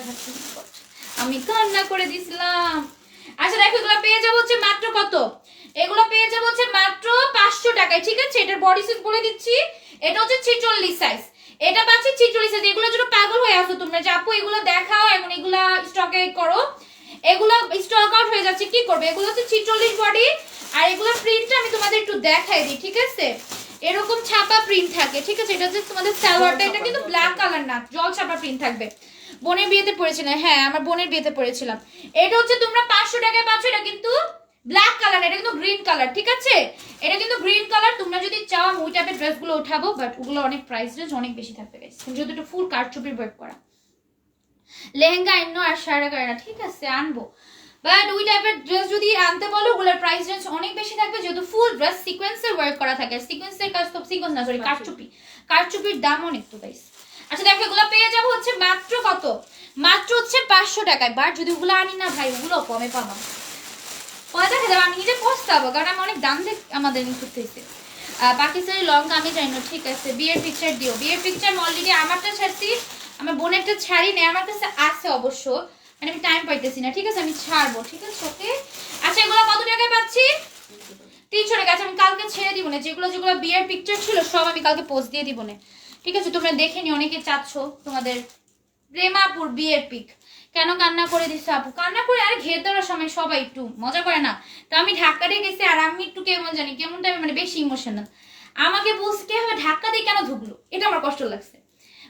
আমি কান্না করে দিছিলাম। আচ্ছা দেখো এগুলো পেয়ে যাবো হচ্ছে মাত্র কত, এগুলো পেয়ে যাবো হচ্ছে মাত্র 500 টাকায়, ঠিক আছে? এটার বডি সাইজ বলে দিচ্ছি, এটা হচ্ছে 46 সাইজ, এটা পাচ্ছি 46 সাইজ। এগুলোর জন্য পাগল হয়ে আসো তোমরা যে আপু এগুলো দেখাও, এখন এগুলা স্টকে করো, এগুলো স্টক আউট হয়ে যাচ্ছে, কি করবে? এগুলো হচ্ছে 46 বডি, আর এগুলো প্রিন্টটা আমি তোমাদের একটু দেখাই দিই, ঠিক আছে? এরকম ছাপা প্রিন্ট থাকে, ঠিক আছে? এটা হচ্ছে তোমাদের সালোয়ারটা, এটা কিন্তু ব্ল্যাক কালার না, জল ছাপা প্রিন্ট থাকবে। বোনের বিয়েতে পড়েছিলাম, হ্যাঁ আমার বোনের বিয়েতে পড়েছিলাম। এটা হচ্ছে তোমরা 500 টাকায় পাচ্ছ, এটা কিন্তু ব্ল্যাক কালার, এটা কিন্তু গ্রিন কালার, ঠিক আছে? এটা কিন্তু গ্রিন কালার। তোমরা যদি চাও আমি ওই টাইপের ড্রেসগুলো উঠাবো, বাট ওগুলো অনেক প্রাইস রেঞ্জ অনেক বেশি থাকবে গাইস, যেহেতু এটা ফুল কারচুপির ওয়ার্ক করা লেহেঙ্গা আইনো আর সারা গায়না, ঠিক আছে? আনবো, বাট ওই টাইপের ড্রেস যদি আনতে বলো ওগুলোর প্রাইস রেঞ্জ অনেক বেশি থাকবে, যেহেতু ফুল ড্রেস সিকোয়েন্সের ওয়ার্ক করা থাকে। সিকোয়েন্সের কাজ তো সিকোয়েন্স না, সরি কারচুপির দাম অনেক তো গাইস। আচ্ছা দেখো এগুলো পেয়ে যাবো হচ্ছে মাত্র কত, মাত্র হচ্ছে 500 টাকায়। বাট যদি ওগুলো আনি না ভাই, ওগুলো কমে পাবা, পরে দেখা যাবে আমি নিজে পস্তাবো, কারণ আমি অনেক দাম দেখ আমাদের করতেছি। পাকিস্তানি লং আমি জানি না, ঠিক আছে? বিয়ের পিকচার দিও, বিয়ের পিকচার অলরেডি আমারটা ছাড়ছি, আমার বোনেরটা ছাড়ি না, আমার কাছে আছে অবশ্য, মানে আমি টাইম পাইতেছি না, ঠিক আছে? আমি ছাড়বো, ঠিক আছে? ওকে। আচ্ছা এগুলো কত টাকায় পাচ্ছি? 300 টাকা। আচ্ছা আমি কালকে ছেড়ে দিব না, যেগুলো যেগুলো বিয়ের পিকচার ছিল সব আমি কালকে পোস্ট দিয়ে দিব না, ঠিক আছে? তোমরা দেখে নি, অনেকে চাচ্ছ তোমাদের প্রেমাপুর বিয়ের পিক। কেন কান্না করে দিচ্ছে আপু? কান্না করে আর ঘের দেওয়ার সময় সবাই একটু মজা করে না? তো আমি ঢাকা দিয়ে গেছি, আর আমি একটু কেমন জানি কেমন টাইমে মানে বেশি ইমোশনাল, আমাকে বলছে কে হবে ঢাকা দিয়ে কেন ঢুকলো, এটা আমার কষ্ট লাগছে।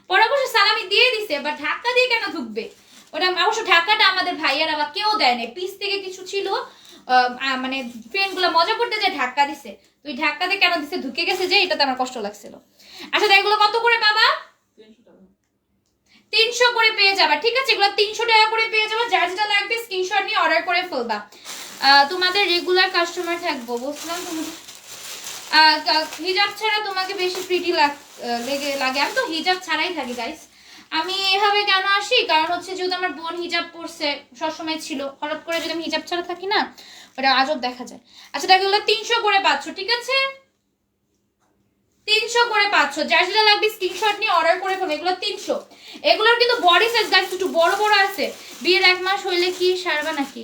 পরে অবশ্য সালামি দিয়ে দিছে, বাট ঢাকা দিয়ে কেন ঢুকবে? ওটা অবশ্য ঢাকাটা আমাদের ভাইয়ারা বা কেউ দেয় না, পিস থেকে কিছু ছিল, মানে ফ্রেন্ড গুলা মজা করতে যে ধাক্কা দিছে, তুই ধাক্কা দিয়ে কেন দিছে, ঢুকে গেছে যে, এটাতে আমার কষ্ট লাগছিল। আচ্ছা এগুলো কত করে পাবা? 300 করে পেয়ে যাবা, ঠিক আছে? এগুলো 300 টাকা করে পেয়ে যাবা। যার যেটা লাগবে স্ক্রিনশট নিয়ে অর্ডার করে ফেলবা। তোমাদের রেগুলার কাস্টমার থাকবো, বুঝলাম। তুমি হিজাব ছাড়া তোমাকে বেশি প্রিটি লাগে। আমি তো হিজাব ছাড়াই থাকি গাইস। আমি এভাবে কেন আসি, কারণ হচ্ছে যেহেতু আমার বোন হিজাব পরছে সবসময় ছিল, হঠাৎ করে যদি আমি হিজাব ছাড়া থাকি না, ওটা আজব দেখা যায়। আচ্ছা দেখো এগুলো 300 করে পাচ্ছ, ঠিক আছে? 300 300 করে পাচ্ছ, যার যেটা লাগবে স্ক্রিনশট নিয়ে অর্ডার করে ফেলো। এগুলো 300। এগুলোর কিন্তু বডি সাইজ গাইস একটু বড় বড় আছে। বিয়ের 1 মাস হইলে কি সারবা নাকি?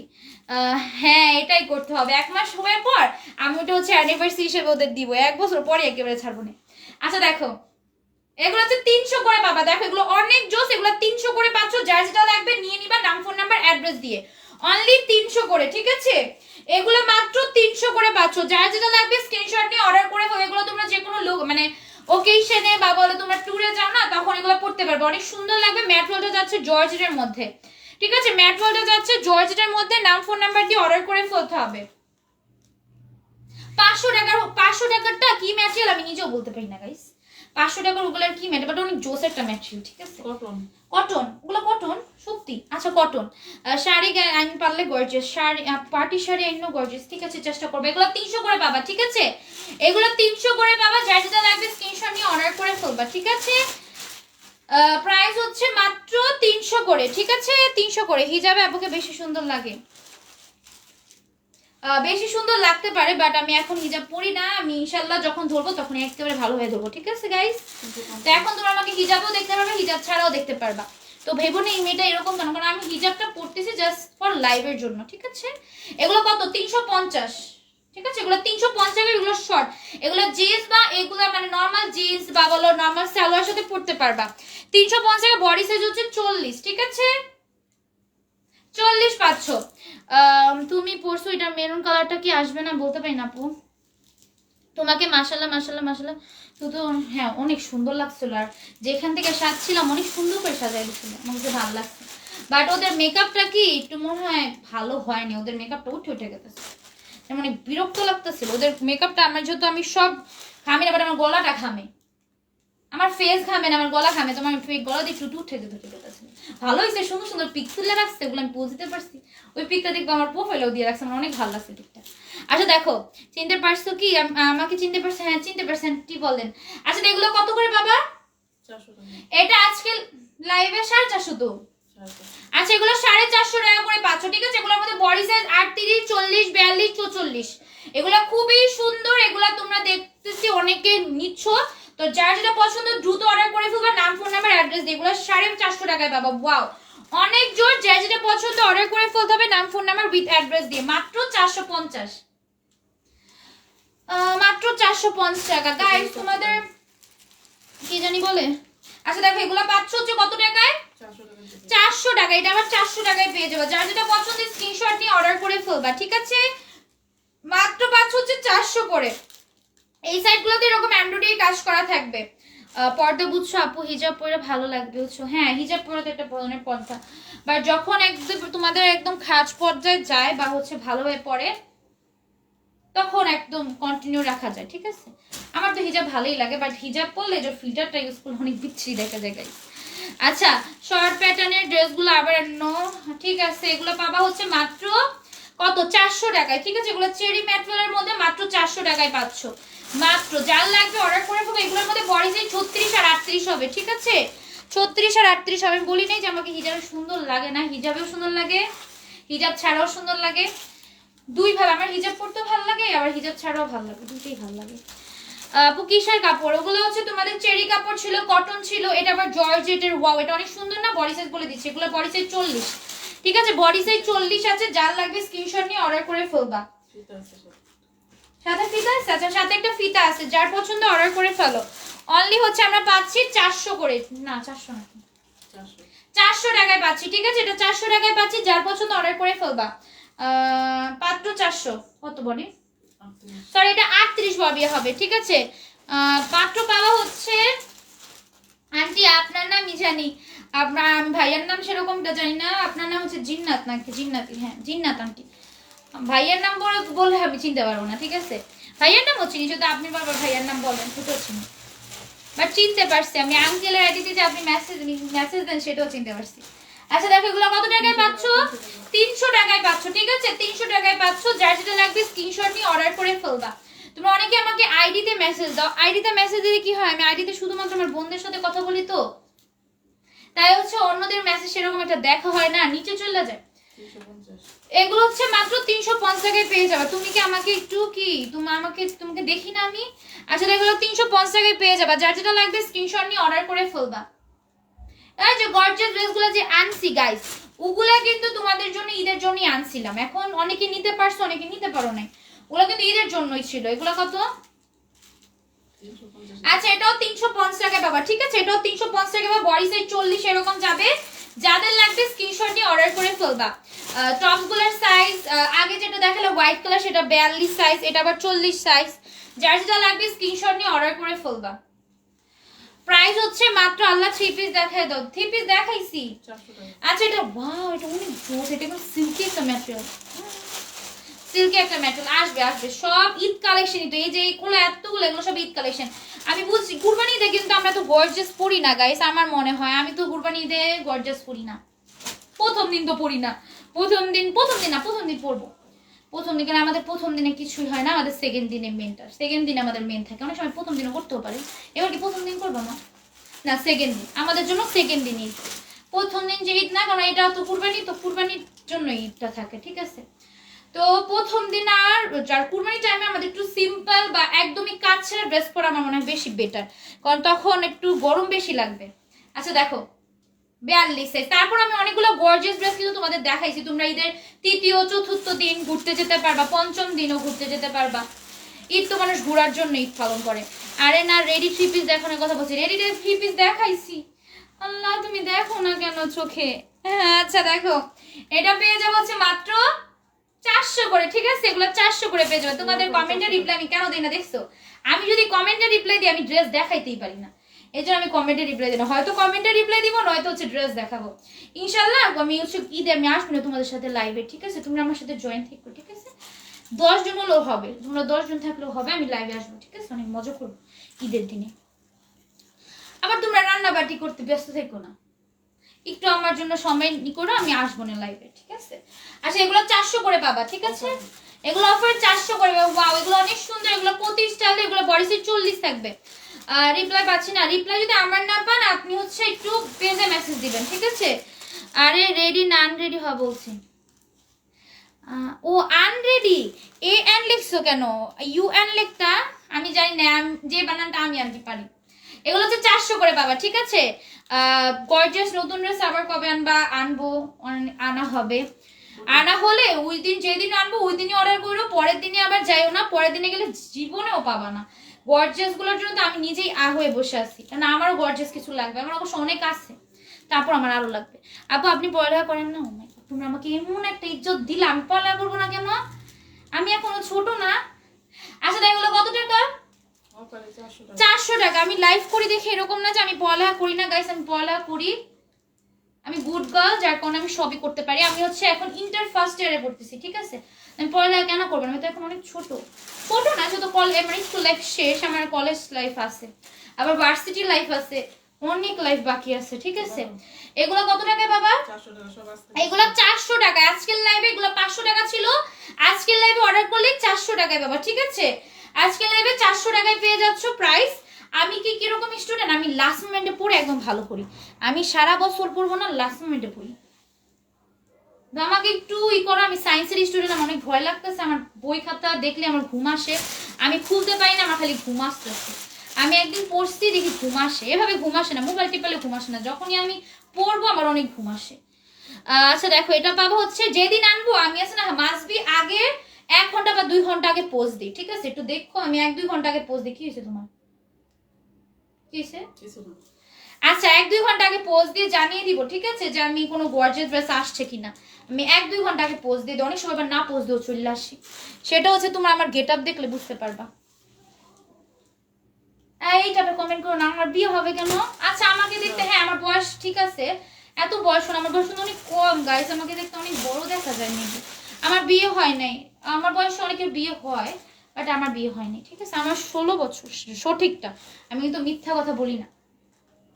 হ্যাঁ, এটাই করতে হবে। 1 মাস হওয়ার পর আমি ওটা হচ্ছে অ্যানিভার্সারি হিসেবে ওদের দিব, 1 বছর পরে একেবারে ছাড়বো না। আচ্ছা দেখো, এগুলো হচ্ছে 300 করে পাবা। দেখো এগুলো অনেক জোস, এগুলো 300 করে পাচ্ছ, যার যেটা লাগবে নিয়ে নিবা নাম, ফোন নাম্বার, অ্যাড্রেস দিয়ে। অনলি 300 করে, ঠিক আছে? এগুলো মাত্র 300 করে পাচ্ছ, যার যেটা লাগবে স্ক্রিনশট নিয়ে অর্ডার করে ফেলো। এগুলো তোমরা যে কোনো লোক মানে ওকেশনে বা বলে তোমরা ট্যুরে যাও না, তখন এগুলো পড়তে পারবে, অনেক সুন্দর লাগবে। ম্যাটেরিয়ালটা যাচ্ছে জর্জেটের মধ্যে, ঠিক আছে? ম্যাটেরিয়ালটা যাচ্ছে জর্জেটের মধ্যে, নাম ফোন নাম্বার দিয়ে অর্ডার করে ফেলতে হবে। 500 টাকারটা কি ম্যাটেরিয়াল আমি নিজেও বলতে পারি না গাইস। 500 টাকার ওগুলোর কি ম্যাটেরিয়াল, বাট অনেক জোস একটা ম্যাটেরিয়াল, ঠিক আছে? কটন। কটন, ওগুলো কটন সত্যি। আচ্ছা কটন শাড়ি আইন পারলে গর্জিয়াস, শাড়ি পার্টি শাড়ি আইনও গর্জিয়াস, ঠিক আছে? চেষ্টা করবে। এগুলো 300 করে পাবা, ঠিক আছে? এগুলো 300 করে পাবা, যার যেটা লাগবে স্ক্রিনশট নিয়ে অর্ডার করে ফেলবা, ঠিক আছে? প্রাইস হচ্ছে মাত্র 300 করে, ঠিক আছে? 300 করে। হিজাবে আপুকে বেশি সুন্দর লাগে, বেশি সুন্দর লাগতে পারে, বাট আমি এখন হিজাব পরি না। আমি ইনশাআল্লাহ যখন ধরবো তখন একেবারে ভালো হয়ে ধরবো, ঠিক আছে গাইস? তো এখন তোমরা আমাকে হিজাবও দেখতে পারবে, হিজাব ছাড়াও দেখতে পারবা। তো ভেবো না এই মেয়েটা এরকম কেন, কারণ আমি হিজাবটা পড়তেছি জাস্ট ফর লাইভের জন্য, ঠিক আছে? এগুলো কত? 350, ঠিক আছে? এগুলো 350 টাকা। এগুলো শর্ট, এগুলো জিন্স বা এগুলো মানে নর্মাল জিন্স বা বলো নর্মাল সালোয়ার সাথে পড়তে পারবা। 350 টাকা। বডি সাইজ হচ্ছে 40, ঠিক আছে? 40 পাচ্ছ। তুমি পরশু এটা মেরুন কালারটা কি আসবে না বলতে পারি না আপু। তোমাকে মাশাআল্লাহ মাশাআল্লাহ মাশাআল্লাহ তো হ্যাঁ অনেক সুন্দর লাগছিল, আর যেখান থেকে সাজছিলাম অনেক সুন্দর করে সাজাই দিছিল, আমাকে ভালো লাগছে। বাট ওদের মেকআপটা কি একটু মনে হয় ভালো হয়নি, ওদের মেকআপটা উঠে গেছে, যেমন অনেক বিরক্ত লাগতেছিল ওদের মেকআপটা। আমার যেহেতু আমি সব ঘামি না, বাট আমার গলাটা ঘামে, আমার ফেস ঘামে না, আমার গলা ঘামে, তোমার গলা দিয়ে টুটু উঠে যেতে গেছে। ভালো হয়েছে, সুন্দর সুন্দর পিক তুলে রাখছে, ওগুলো আমি পোজ দিতে পারছি। ওই পিকটা দেখবো আমার প্রোফাইলেও দিয়ে রাখছে, আমার অনেক ভালো লাগছে পিকটা। আচ্ছা দেখো, চিনতে পারছো কি? আমাকে চিনতে পারছো? হ্যাঁ চিনতে পারছেন, কি বলেন? আচ্ছা এগুলো কত করে বাবা? 400 টাকা। এটা আজকে লাইভে 450 তো। 400। আচ্ছা এগুলো 450 টাকা করে পাচ্ছ, ঠিক আছে? এগুলোর মধ্যে বডি সাইজ 38, 40, 42, 44। এগুলো খুবই সুন্দর, এগুলো তোমরা দেখতেছি অনেকে নিচ্ছ, তো যার যেটা পছন্দ দ্রুত অর্ডার করে ফেলবা, নাম ফোন নাম্বার অ্যাড্রেস দিয়ে। এগুলো 450 টাকায় পাবা। ওয়াও, অনেক জোর। যার যেটা পছন্দ অর্ডার করে ফেলতে হবে, নাম ফোন নাম্বার উইথ অ্যাড্রেস দিয়ে। মাত্র 450, মাত্র 450 টাকা গাইস। তোমাদের কি জানি বলে। আচ্ছা দেখো এগুলো পাচ্ছ হচ্ছে কত টাকায়? 400 টাকা। এটা আবার 400 টাকায় পেয়ে যাবে। যার যেটা পছন্দ স্ক্রিনশট নিয়ে অর্ডার করে ফেলবা, ঠিক আছে? মাত্র পাচ্ছ হচ্ছে 400 করে। এই সাইডগুলোতে এরকম এমব্রয়ডারি কাজ করা থাকবে। পর্দা বুঝছো আপু? হিজাব পরে ভালো লাগবে বুঝছো? হ্যাঁ হিজাব পরে তো একটা ধরনের পর্দা, বাট যখন একদম তোমাদের একদম খাজ পর্যায়ে যায় বা হচ্ছে ভালোভাবে পড়ে তখন একদম কন্টিনিউ রাখা যায়, ঠিক আছে? আমার তো হিজাব ভালোই লাগে, বাট হিজাব পরলে যে ফিল্টারটা ইউজ করলে অনেক বিচ্ছিরি দেখা যায় গাইস। আচ্ছা শর্ট প্যাটার্নের ড্রেসগুলো আবার নো, ঠিক আছে? এগুলো পাবা হচ্ছে মাত্র কত? 400 টাকায়, ঠিক আছে? এগুলো চেরি ম্যাটেরিয়ালের মধ্যে মাত্র 400 টাকায় পাচ্ছ। মাত্র যার লাগবে অর্ডার করে ফেলবো। এগুলোর মধ্যে বডি সাইজ 36 আর 38 হবে, ঠিক আছে? 36 আর 38 হবে। আমি বলি নাই যে আমাকে হিজাবে সুন্দর লাগে না, হিজাবেও সুন্দর লাগে, হিজাব ছাড়াও সুন্দর লাগে, দুই ভাবে। আমার হিজাব পরতেও ভালো লাগে, আবার হিজাব ছাড়াও ভালো লাগে, দুটোই ভালো লাগে। আপু কিসের কাপড়? ওগুলো হচ্ছে তোমাদের চেরি কাপড় ছিল, কটন ছিল, এটা আবার জর্জেটের। ওয়াও, এটা অনেক সুন্দর না? বডি সাইজ বলে দিচ্ছি, এগুলো বডি সাইজ 40, ঠিক আছে? বডি সাইজ 40 আছে। যার লাগবে স্ক্রিনশট নিয়ে অর্ডার করে ফেলবা। সাথে ফিতা আছে? আচ্ছা সাথে একটা ফিতা আছে, যার পছন্দ অর্ডার করে ফেলো। অনলি হচ্ছে আমরা পাচ্ছি 400 করে, না 400 না 400 টাকায় পাচ্ছি, ঠিক আছে? এটা 400 টাকায় পাচ্ছি, যার পছন্দ অর্ডার করে ফেলবা। পাত্র 400 কত বডি? সরি এটা 38 বডি হবে, ঠিক আছে? পাত্র পাওয়া হচ্ছে আন্টি আপনার নাম জানি, আপনার ভাইয়ের নাম সেরকমটা জানি না। আপনার নাম হচ্ছে জিন্নাত নাকি? জিন্নাতি, হ্যাঁ জিন্নাত আন্টি। ভাইয়ের নাম বললে আমি চিনতে পারবো না, ঠিক আছে? ভাইয়ের নাম হচ্ছে যদি আপনি বারবার ভাইয়ের নাম বলেন সেটা হচ্ছে না, বাট চিনতে পারছি আমি। আঙ্কেলের আইডিতে যে আপনি মেসেজ দেন সেটাও চিনতে পারছি। আচ্ছা দেখো এগুলো কত টাকায় পাচ্ছ? 300 টাকায় পাচ্ছ, ঠিক আছে? 300 টাকায় পাচ্ছ। যার যেটা লাগবে স্ক্রিনশট নিয়ে অর্ডার করে ফেলবা। তোমরা অনেকে আমাকে আইডিতে মেসেজ দাও, আইডিতে মেসেজ দিলে কি হয়, আমি আইডিতে শুধুমাত্র আমার বোনদের সাথে কথা বলি, তো তাই হচ্ছে অন্যদের মেসেজ সেরকম একটা দেখা হয় না, নিচে চলে যায়। 350 এগুলো হচ্ছে মাত্র 350 টাকায় পেয়ে যাবে। তুমি কি আমাকে একটু কি তোমাকে দেখি না আমি? আচ্ছা এগুলো 350 টাকায় পেয়ে যাবে। যার যেটা লাগবে স্ক্রিনশট নিয়ে অর্ডার করে ফেলবা। এই যে গর্জিয়াস ড্রেসগুলো যে আনছি গাইস, ওগুলা কিন্তু তোমাদের জন্য ঈদের জন্যই আনছিলাম। এখন অনেকে নিতে পারছো, অনেকে নিতে পারো নাই। ওগুলো কিন্তু ঈদের জন্যই ছিল। এগুলো কত? 350 আচ্ছা এটাও 350 টাকা পাবা, ঠিক আছে? এটাও 350 টাকা পাবা, বডি সাইজ 40 এরকম যাবে। যাদের লাগবে স্ক্রিনশট নিয়ে অর্ডার করে ফেলবা। টপস গুলোর সাইজ আগে যেটা দেখালে হোয়াইট কালার সেটা 42 সাইজ, এটা আবার 40 সাইজ। যার যেটা লাগবে স্ক্রিনশট নিয়ে অর্ডার করে ফেলবা। প্রাইস হচ্ছে মাত্র আল্লাহ 3 পিস দেখাই দাও। 3 পিস দেখাইছি। 400 টাকা। আচ্ছা এটা ওয়াও, এটা অনেক জোস, এটা একদম সিল্কি একটা ম্যাটেরিয়াল। সিল্কি একটা ম্যাটেরিয়াল আসবে আসবে সব ঈদ কালেকশনই। তো এই যে এইগুলো এতগুলো, এগুলো সব ঈদ কালেকশন। আমি বুঝছি কুরবানি ঈদে কিন্তু আমরা তো গর্জিয়াস পরি না গাইস, আমার মনে হয়। আমি তো কুরবানি ঈদে গর্জিয়াস পরি না। প্রথম দিন তো পরি না, প্রথম দিন পরবো। প্রথম দিন কেন, আমাদের প্রথম দিনে কিছুই হয় না, আমাদের সেকেন্ড দিনে মেনটা, সেকেন্ড দিনে আমাদের মেন থাকে। অনেক সময় প্রথম দিনও করতেও পারে। এবার কি প্রথম দিন করবো না? না সেকেন্ড দিন আমাদের জন্য, সেকেন্ড দিন ঈদ। প্রথম দিন যে ঈদ না, কারণ এটা তো কুরবানি, তো কুরবানির জন্য ঈদটা থাকে, ঠিক আছে? তো প্রথম দিন আর যার কুরবানি টাইমে আমাদের একটু সিম্পল বা একদমই কাজ ছেড়ে ড্রেস পরা আমার মনে হয় বেশি বেটার, কারণ তখন একটু গরম বেশি লাগবে। আচ্ছা দেখো 42 সাইজ। তারপর আমি অনেকগুলো গর্জিয়াস ড্রেস কিন্তু তোমাদের দেখাইছি। তোমরা ঈদের তৃতীয় চতুর্থ দিন ঘুরতে যেতে পারবা, পঞ্চম দিনও ঘুরতে যেতে পারবা। ঈদ তো মানুষ ঘোরার জন্য ঈদ পালন করে। আরে না রেডি 3 পিস দেখানোর কথা বলছি, রেডি 3 পিস দেখাইছি। আল্লাহ তুমি দেখো না কেন চোখে? হ্যাঁ আচ্ছা দেখো, এটা পেয়ে যাবো হচ্ছে মাত্র 400 করে, ঠিক আছে? এগুলো 400 করে পেয়ে যাবে। তোমাদের কমেন্টে রিপ্লাই আমি কেন দিই না দেখছো? আমি যদি কমেন্টে রিপ্লাই দিই আমি ড্রেস দেখাইতেই পারি না, এই জন্য আমি কমেন্টে রিপ্লাই দিই না। হয়তো কমেন্টে রিপ্লাই দিব, নয়তো হচ্ছে ড্রেস দেখাবো। ইনশাল্লাহ আমি হচ্ছে ঈদে আমি আসবো না তোমাদের সাথে লাইভে, ঠিক আছে? তোমরা আমার সাথে জয়েন থেকো, ঠিক আছে? 10 জন হলেও হবে, তোমরা 10 জন থাকলেও হবে, আমি লাইভে আসবো, ঠিক আছে? অনেক মজা করবো ঈদের দিনে। আবার তোমরা রান্না বাটি করতে ব্যস্ত থেকো না, একটু আমার জন্য সময় করো, আমি আসবো না লাইভে, ঠিক আছে? আচ্ছা এগুলো 400 করে পাবা, ঠিক আছে? এগুলো অফার 400 করে পাবা। ওয়াও এগুলো অনেক সুন্দর, এগুলো প্রতি স্টাইলে, এগুলো বডি সাইজ 40 থাকবে। রিপ্লাই পাচ্ছি না, রিপ্লাই যদি আমার না পান আপনি হচ্ছে একটু পেজে মেসেজ দিবেন, ঠিক আছে? আরে রেডি না আনরেডি হওয়া বলছি। ও আনরেডি, এ এন লিখছো কেন? ইউ এন লিখতা আমি জানি না, যে বানানটা আমি আর কি পারি। এগুলো হচ্ছে 400 করে পাবা, ঠিক আছে? গর্জিয়াস নতুন ড্রেস আবার কবে আনবো, আনা হবে। আনা হলে ওই দিন যেদিন আনবো ওই দিনই অর্ডার করো, পরের দিনে আবার যাইও না, পরের দিনে গেলে জীবনেও পাবা না। গর্জিয়াস গুলোর জন্য তো আমি নিজেই হয়ে বসে আছি, কারণ আমারও গর্জিয়াস কিছু লাগবে, আমার অবশ্য অনেক আছে, তারপর আমার আরো লাগবে। আপু আপনি পড়ালেখা করেন না? তুমি আমাকে এমন একটা ইজ্জত দিলে, আমি পড়ালেখা করবো না কেন? আমি এখনো ছোট না? আচ্ছা তাই এগুলো কত টাকা? 400 টাকা। আমি লাইভ করি দেখে এরকম না যে আমি পড়ালেখা করি না গাইস, আমি পড়ালেখা করি, আমি গুড গার্ল, যার কারণে আমি সবই করতে পারি। আমি হচ্ছে এখন ইন্টার ফার্স্ট ইয়ারে পড়তেছি, ঠিক আছে? আমি পড়ালেখা কেন করবো না? আমি তো এখন অনেক ছোট না, শুধু আমার স্কুল লাইফ শেষ, আমার কলেজ লাইফ আছে, আবার ভার্সিটি লাইফ আছে, অনেক লাইফ বাকি আছে, ঠিক আছে? এগুলো কত টাকায় বাবা? 400 টাকা সব আসছে। এগুলো 400 টাকা। আজকের লাইভে এগুলো 500 টাকা ছিল, আজকের লাইভে অর্ডার করলে 400 টাকায় বাবা, ঠিক আছে? আজকের লাইভে 400 টাকায় পেয়ে যাচ্ছ প্রাইস। আমি কিরকম স্টুডেন্ট, আমি লাস্ট মোমেন্টে পড়ে একদম ভালো করি। আমি সারা বছর পড়বো না, লাস্ট মোমেন্টে পড়ি। আমাকে একটু করো, আমি সায়েন্সের স্টুডেন্ট, আমার অনেক ভয় লাগতেছে, আমার বই খাতা দেখলে আমার ঘুম আসে, আমি খুলতে পারি না, আমার খালি ঘুম আসতেছে। আমি একদিন পড়ছি দেখি ঘুম আসে, এভাবে ঘুম আসে না, মোবাইল টিপালে ঘুম আসে না, যখনই আমি পড়বো আমার অনেক ঘুম আসে। আচ্ছা দেখো এটা পাবো হচ্ছে যেদিন আনবো, আমি আছে না মাসবি আগে 1 ঘন্টা বা 2 ঘন্টা আগে পোস্ট দিই, ঠিক আছে? একটু দেখো, আমি 1-2 ঘন্টা আগে পোস্ট দিই। কি হয়েছে তোমার? কি হয়েছে? আচ্ছা 1-2 ঘন্টা আগে পোস্ট দিয়ে জানিয়ে দিব, ঠিক আছে, যে আমি কোনো গর্জিয়াস ড্রেস আসছে কিনা। আমি 1-2 ঘন্টা আগে পোস্ট দিয়ে দিই, অনেক সময় আবার না পোস্ট দিয়েও চলে আসি। সেটা হচ্ছে তোমরা আমার গেট আপ দেখলে বুঝতে পারবা। এইটাতে কমেন্ট করো না, আমার বিয়ে হবে কেন? আচ্ছা আমাকে দেখতে, হ্যাঁ আমার বয়স ঠিক আছে, এত বয়স না, আমার বয়স অনেক কম গাইস, আমাকে দেখতে অনেক বড় দেখা যায় মেবি। আমার বিয়ে হয় নাই, আমার বয়সে অনেকের বিয়ে হয়, বাট আমার বিয়ে হয়নি, ঠিক আছে? আমার 16 বছর সঠিকটা, আমি কিন্তু মিথ্যা কথা বলি না,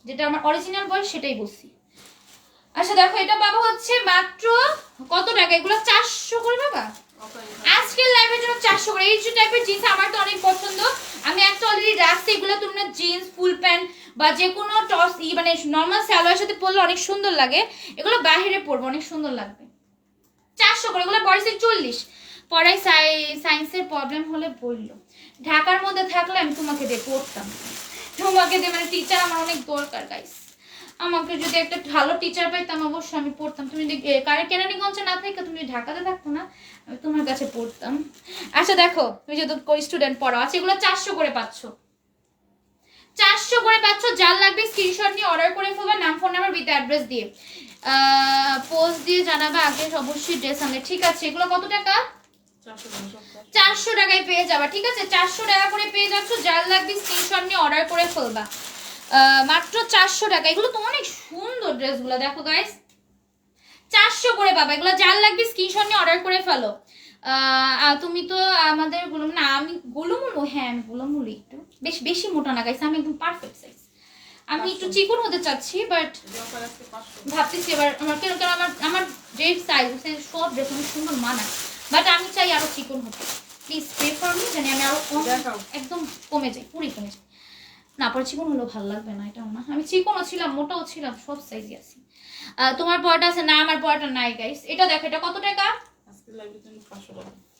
যেটা আমার অরিজিনাল বয়স সেটাই বলছি। আচ্ছা দেখো এটা পাবো হচ্ছে মাত্র কত টাকা? এগুলো 400 করে বাবা। আজকের লাইভের জন্য 400 করে। এই যে টাইপের জিন্স আমার তো অনেক পছন্দ, আমি একটা অলরেডি রাখছি। এগুলো তোমরা জিন্স ফুল প্যান্ট বা যে কোনো টস মানে নর্মাল সালোয়ারের সাথে পরলে অনেক সুন্দর লাগে, এগুলো বাইরে পরবো অনেক সুন্দর লাগবে। 400 করে, এগুলো বডি সাইজ 40। পড়াই সায়েন্সের প্রবলেম হলে বললো, ঢাকার মধ্যে থাকলে আমি তোমাকে দিয়ে পড়তাম, তোমাকে দিয়ে মানে টিচার আমার অনেক দরকার গাইস। আমাকে যদি একটা ভালো টিচার পাইতাম অবশ্যই আমি পড়তাম। তুমি কারে কেরানীগঞ্জে না থেকে তুমি ঢাকাতে থাকতো না, আমি তোমার কাছে পড়তাম। আচ্ছা দেখো, তুমি যেহেতু স্টুডেন্ট পড়ো, আচ্ছা এগুলো 400 করে পাচ্ছ, 400 করে পাচ্ছ। যার লাগবে স্ক্রিনশট নিয়ে অর্ডার করে ফেলবা, নাম ফোন নাম্বার উইথ অ্যাড্রেস দিয়ে পোস্ট দিয়ে জানাবে আগে অবশ্যই ড্রেস আনলে। ঠিক আছে, এগুলো কত টাকা? 400 টাকায় পেয়ে যাবা। ঠিক আছে, 400 টাকা করে পেয়ে যাচ্ছ। যার লাগবে স্ক্রিনশট নিয়ে অর্ডার করে ফেলবা, মাত্র 400 টাকা। এগুলো তো অনেক সুন্দর ড্রেসগুলো, দেখো গাইস 400 করে পাবা এগুলো। যার লাগবে স্ক্রিনশট নিয়ে অর্ডার করে ফেলো। তুমি তো আমাদের গুলুম না, আমি গুলুমুলু, হ্যাঁ আমি গুলুমুলু, একটু বেশি মোটা না গাইস, আমি একদম পারফেক্ট সাইজ। আমি একটু চিকন হতে চাচ্ছি, বাট ভাবতেছি এবার আমার কেন কেন আমার যে সাইজ সব ড্রেস অনেক সুন্দর মানায়, বাট আমি চাই আরো চিকন হতে। প্লিজ পে ফর মি, জানি আমি আরো একদম কমে যাই, পুরি কমে যাই। না পরে চিকন হলেও ভালো লাগবে না, এটাও না। আমি চিকনও ছিলাম, মোটাও ছিলাম, সব সাইজই আছি। তোমার পরটা আছে না? আমার পরটা নাই গাইস। এটা দেখো, এটা কত টাকা?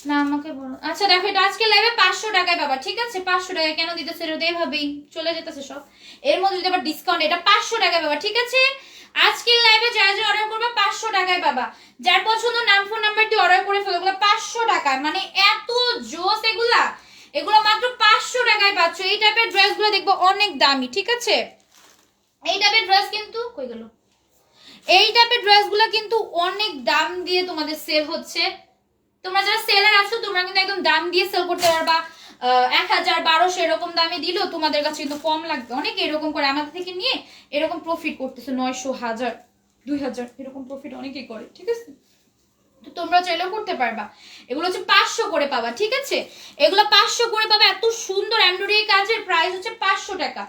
না আমাকে বলো। আচ্ছা দেখো, এটা আজকে লাইভে 500 টাকায় পাবা। ঠিক আছে, 500 টাকায় কেন দিতেছে? এটা এভাবেই চলে যেতেছে সব। এর মধ্যে যদি আবার ডিসকাউন্ট, এটা 500 টাকায় পাবা। ঠিক আছে, আজকের লাইভে যা যা অর্ডার করবে 500 টাকায় পাবা। যার পছন্দ নাম ফোন নাম্বার দিয়ে অর্ডার করে ফেলো। এগুলো 500 টাকা, মানে এত জোস এগুলা। এগুলো মাত্র 500 টাকায় পাচ্ছ। এই টাইপের ড্রেসগুলো দেখবো অনেক দামি। ঠিক আছে, এই টাইপের ড্রেস কিন্তু কই গেল, এই টাইপের ড্রেসগুলো কিন্তু অনেক দাম দিয়ে তোমাদের সেল হচ্ছে। তোমরা যারা সেলার আছো তোমরা কিন্তু একদম দাম দিয়ে সেল করতে পারবা। 1000 1200 এরকম দামে দিলেও তোমাদের কাছে কিন্তু কম লাগবে। অনেকে এরকম করে আমাদের থেকে নিয়ে এরকম প্রফিট করতেছে, 900 1000 2000 এরকম প্রফিট অনেকেই করে। ঠিক আছে, তো তোমরা চাইলেও করতে পারবা। এগুলো হচ্ছে 500 করে পাবা। ঠিক আছে, এগুলো 500 করে পাবা। এত সুন্দর এমব্রয়ডারি কাজের, প্রাইস হচ্ছে 500 টাকা।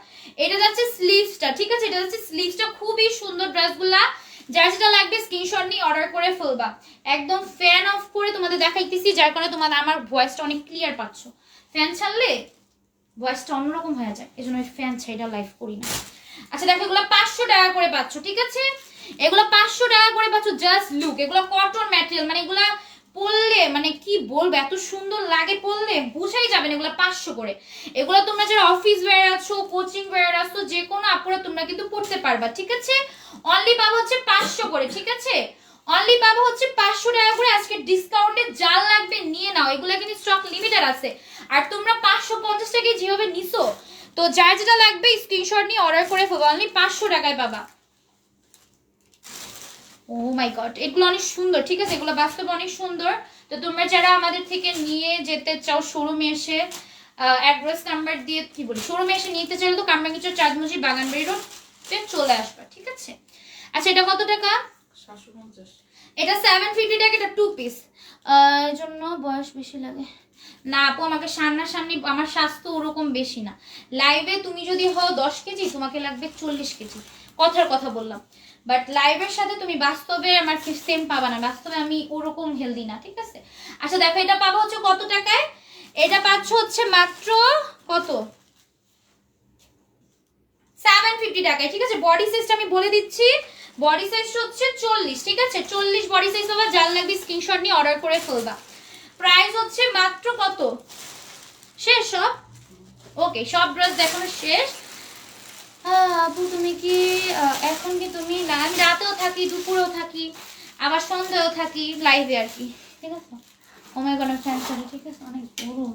এটা যাচ্ছে স্লিভসটা। ঠিক আছে, এটা যাচ্ছে স্লিভসটা, খুবই সুন্দর ড্রেসগুলা। যার যেটা লাগবে স্ক্রিনশট নিয়ে অর্ডার করে ফেলবা। একদম ফ্যান অফ করে তোমাদের দেখাইতেছি, যার কারণে তোমাদের আমার ভয়েসটা অনেক ক্লিয়ার পাচ্ছ। ফ্যান ছাড়লে ভয়েসটা অন্যরকম হয়ে যায়, এই জন্য ফ্যান ছাইডা লাইভ করি না। আচ্ছা দেখো, এগুলো 500 টাকা করে পাচ্ছ। ঠিক আছে, এগুলো 500 টাকা করে পাচ্ছ। জাস্ট লুক, এগুলো কটন ম্যাটেরিয়াল, মানে এগুলা পরলে মানে কি বলবো, এত সুন্দর লাগে পরলে, বুঝাই যাবে না। এগুলো 500 করে। এগুলো তোমরা যারা অফিস ওয়্যার আছো, কোচিং ওয়্যার আছো, যে কোনো আপুরা তোমরা কিন্তু পড়তে পারবা। ঠিক আছে, অনলি পাবো হচ্ছে 500 করে। ঠিক আছে, অনলি পাবো হচ্ছে 500 টাকা করে। আজকে ডিসকাউন্টে যা লাগবে নিয়ে নাও, এগুলা কিন্তু স্টক লিমিটেড আছে। আর তোমরা 550 টাকায় যেভাবে নিছো, তো যার যেটা লাগবে স্ক্রিনশট নিয়ে অর্ডার করে ফেলবো। অনলি 500 টাকায় পাবা। ও মাই গড, এগুলো অনেক সুন্দর। ঠিক আছে, এগুলো বাস্তবে অনেক সুন্দর। তো তোমরা যারা আমাদের থেকে নিয়ে যেতে চাও, শোরুমে এসে অ্যাড্রেস নাম্বার দিয়ে কি বলি, শোরুমে এসে নিতে চাইলে তো কামরাঙ্গীচর চাঁদমুজি বাগানবাড়ি রোডে চলে আসবা। ঠিক আছে, আচ্ছা এটা কত টাকা? 750। এটা 750 টাকা। এটা 2 পিস, এর জন্য বয়স বেশি লাগে না আপু। আমাকে সামনাসামনি, আমার স্বাস্থ্য ওরকম বেশি না। লাইভে তুমি যদি হও 10 কেজি, তোমাকে লাগবে 40 কেজি, কথার কথা বললাম। বাট লাইভের সাথে তুমি বাস্তবে আমার সেম পাবা না, বাস্তবে আমি ওরকম হেলদি না। ঠিক আছে, আচ্ছা দেখো, এটা পাবো হচ্ছে কত টাকায়? এটা পাচ্ছ হচ্ছে মাত্র কত, 750 টাকায়। ঠিক আছে, বডি সাইজটা আমি বলে দিচ্ছি, বডি সাইজ হচ্ছে 40। ঠিক আছে, 40 বডি সাইজ হবে। যার লাগবে স্ক্রিনশট নিয়ে অর্ডার করে ফেলবা। প্রাইস হচ্ছে মাত্র কত? শেষ সব? ওকে, সব ড্রেস দেখানো শেষ। আপু তুমি কি এখন কি তুমি না? আমি রাতেও থাকি, দুপুরেও থাকি, আবার সন্ধ্যাও থাকি, লাইভে আর কি। ঠিক আছে, ও মাই গড ফ্যান চলে। ঠিক আছে, অনেক গরম।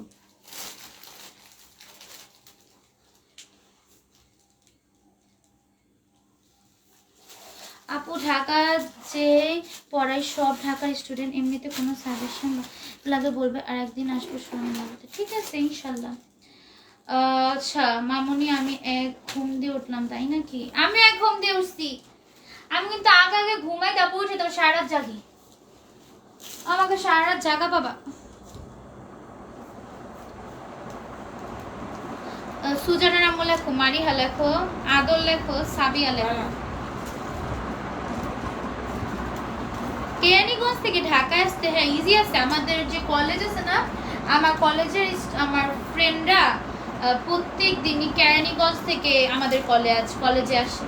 আপু ঢাকা যে পড়াই সব ঢাকার স্টুডেন্ট, এমনিতে কোনো সাজেশন লাগে বলবে, আর একদিন আসবো সময় লাগবে। ঠিক আছে ইনশাল্লাহ। আচ্ছা মামুনি, আমি এক ঘুম দিয়ে উঠলাম, তাই নাকি? আমি এক ঘুম দিয়ে উঠছি। আমি কিন্তু আগে আগে ঘুমাই, তারপর উঠে তারপর সারা রাত জাগি। আমাকে সারা রাত জাগা বাবা। সুজানা নাম লেখো, মারিহা লেখো, আদল লেখো, সাবিয়া লেখো। কেরানীগঞ্জ থেকে ঢাকায় আসতে হ্যাঁ ইজি আছে। আমাদের যে কলেজ আছে না, আমার কলেজের আমার ফ্রেন্ডরা প্রত্যেক দিনই কেরানীগঞ্জ থেকে আমাদের কলেজে আসে।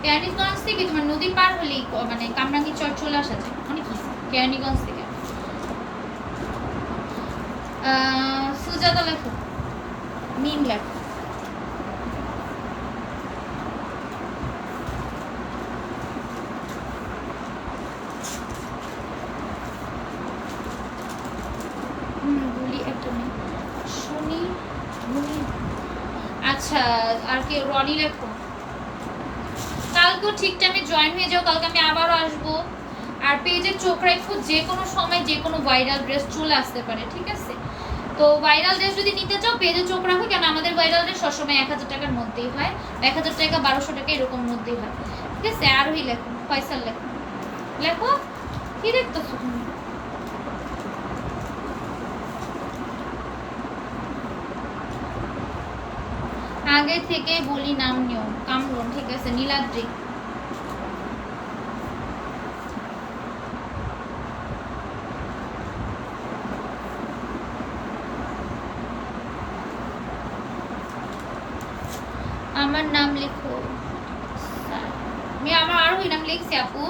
কেরানীগঞ্জ থেকে তোমার নদী পার হলেই মানে কামরাঙ্গীচর চলে আসা যায়, অনেক ইজি কেরানীগঞ্জ থেকে। সুজাতা লেখো, মিম লেখো। বলি একটা নেই শুনি বলি। আচ্ছা আর কি রনি লেখো। কালকেও ঠিক টাইমে জয়েন হয়ে যাও, কালকে আমি আবারও আসবো। আর পেজে চোখ রাখো, যে কোনো সময় যে কোনো ভাইরাল ড্রেস চলে আসতে পারে, ঠিক আছে? তো ভাইরাল ড্রেস যদি নিতে চাও পেজে চোখ রাখো, কেন আমাদের ভাইরাল ড্রেস সবসময় 1000 টাকার মধ্যেই হয়, 1000 টাকা 1200 টাকা এরকম মধ্যেই হয়, ঠিক আছে? আরোহী লেখো, ফয়সাল লেখো, লেখো। কি দেখতেছো তুমি? আগে থেকে বলি নাম নিও, কামরুন, ঠিক আছে? নীলাদ্রি, আমার নাম লিখো। আমি আমার আরোহী নাম লিখছি আপু।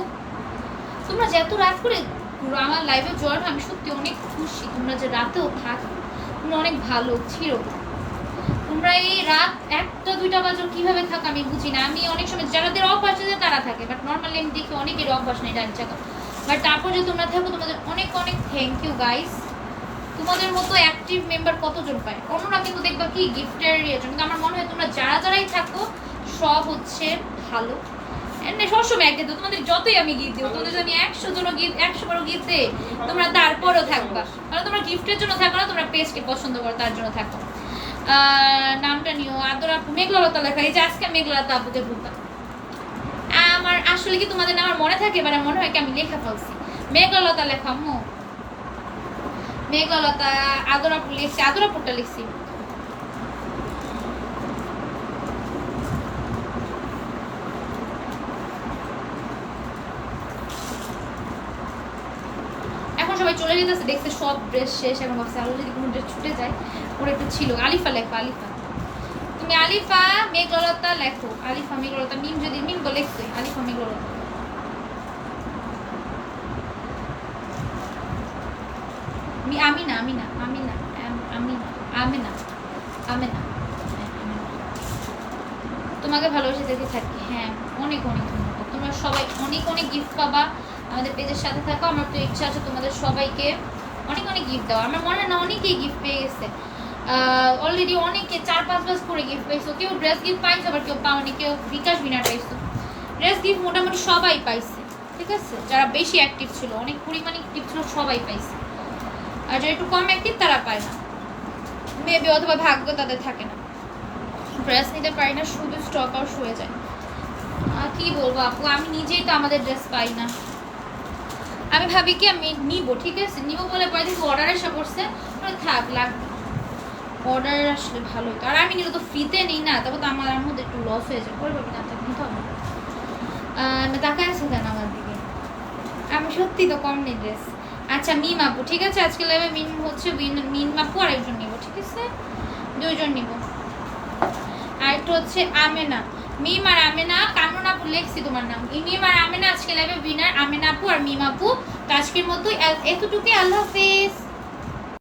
তোমরা যে এত রাত করে আমার লাইভে জয়েন, আমি সত্যি অনেক খুশি। তোমরা যে রাতেও থাকো, তোমরা অনেক ভালো ছিল। তোমরা এই রাত 1টা 2টা বাজে কিভাবে থাকো আমি বুঝি না। আমি অনেক সময় যাদের অভ্যাস আছে তারা থাকে, বাট নর্মালি আমি দেখি অনেকের অভ্যাস নেই রাত জাগা। বাট তারপর যে তোমরা থাকো, তোমাদের অনেক অনেক থ্যাংক ইউ গাইস। তোমাদের মতো অ্যাক্টিভ মেম্বার কতজন পায়? অন্যরা কিন্তু দেখবা কি গিফটের জন্য। আমার মনে হয় তোমরা যারাই থাকো সব হচ্ছে ভালো। সবসময় এক দিত তোমাদের যতই আমি গিফট দিই, তোমাদের আমি 100 জন গিফট 100 বড় গিফট দেই, তোমরা তারপরও থাকবা। কারণ তোমরা গিফটের জন্য থাকো না, তোমরা পেজকে পছন্দ করো তার জন্য থাকো। নামটা নিও আদর আপু, মেঘলতা লেখা। এই যে আজকে মেঘলতা আপুকে ভুলতাম। আমার আসলে কি তোমাদের নাম আমার মনে থাকে, মানে মনে হয় কি আমি লেখা ফেলছি। মেঘলতা লেখা আম্মু, মেঘলতা। আদর আপু লিখছি, আদর আপুরটা লিখছি। এখন সবাই চলে যেতেছে, দেখছে সব ড্রেস শেষ। এখন ভাবছে আরো যদি কোনো ড্রেস ছুটে যায়, ওর একটু ছিল। আলিফা লেখো, আলিফা। তুমি আলিফা মেঘলতা লেখো, আলিফা মেঘলতা। মিম যদি মিম বলে লিখছে, আলিফা মেঘলতা। আমিনা, আমিনা, আমিনা, আমিনা, আমিনা, আমিনা। তোমাকে ভালোবেসে দেখে থাকি। হ্যাঁ, অনেক অনেক ধন্যবাদ। তোমরা সবাই অনেক অনেক গিফট পাবা, আমাদের পেজের সাথে থাকো। আমার তো ইচ্ছা আছে তোমাদের সবাইকে অনেক অনেক গিফট দেওয়া। আমার মনে হয় না অনেকেই গিফট পেয়ে গেছে অলরেডি, অনেকে 4-5 বাস করে গিফট পাইছো। কেউ ড্রেস গিফট পাইছো, আবার কেউ পাওনি, কেউ বিকাশ উইনার পাইছো। ড্রেস গিফট মোটামুটি সবাই পাইছে, ঠিক আছে? যারা বেশি অ্যাক্টিভ ছিল, অনেক পরিমাণে অ্যাক্টিভ ছিল, সবাই পাইছে। আর যারা একটু কম অ্যাক্টিভ তারা পায় না, মেবি, অথবা ভাগ্য তাদের থাকে না। ড্রেস নিতে পারি না, শুধু স্টক আউট হয়ে যায়। কি বলবো আপু, আমি নিজেই তো আমাদের ড্রেস পাই না। আমি ভাবি কি আমি নিব, ঠিক আছে, নিব বলে পরে দেখি অর্ডার এসে পড়ছে, থাক লাগবে। অর্ডার আসলে ভালো হতো। আর আমি নিলে তো ফ্রিতে নিই না, তবে তো আমার মধ্যে একটু লস হয়ে যায়। করবো কিনা তো নিতে হবে। তাকায় আছে কেন আমার দিকে? আমি সত্যি তো কম নেই ড্রেস। আচ্ছা মিম আপু, ঠিক আছে, আজকে লাইভে মিম হচ্ছে, মিম আপু আর একজন নিব, ঠিক আছে? 2জন নিব। আর একটা হচ্ছে আমেনা, মিম আর আমেনা। কামরুন আপু লিখছি তোমার নাম। মিম আর আমেনা আজকে লাইভে উইনার, আমেনা আপু আর মিম আপু। তো আজকের মতো এতটুকুই, আল্লাহ হাফেজ।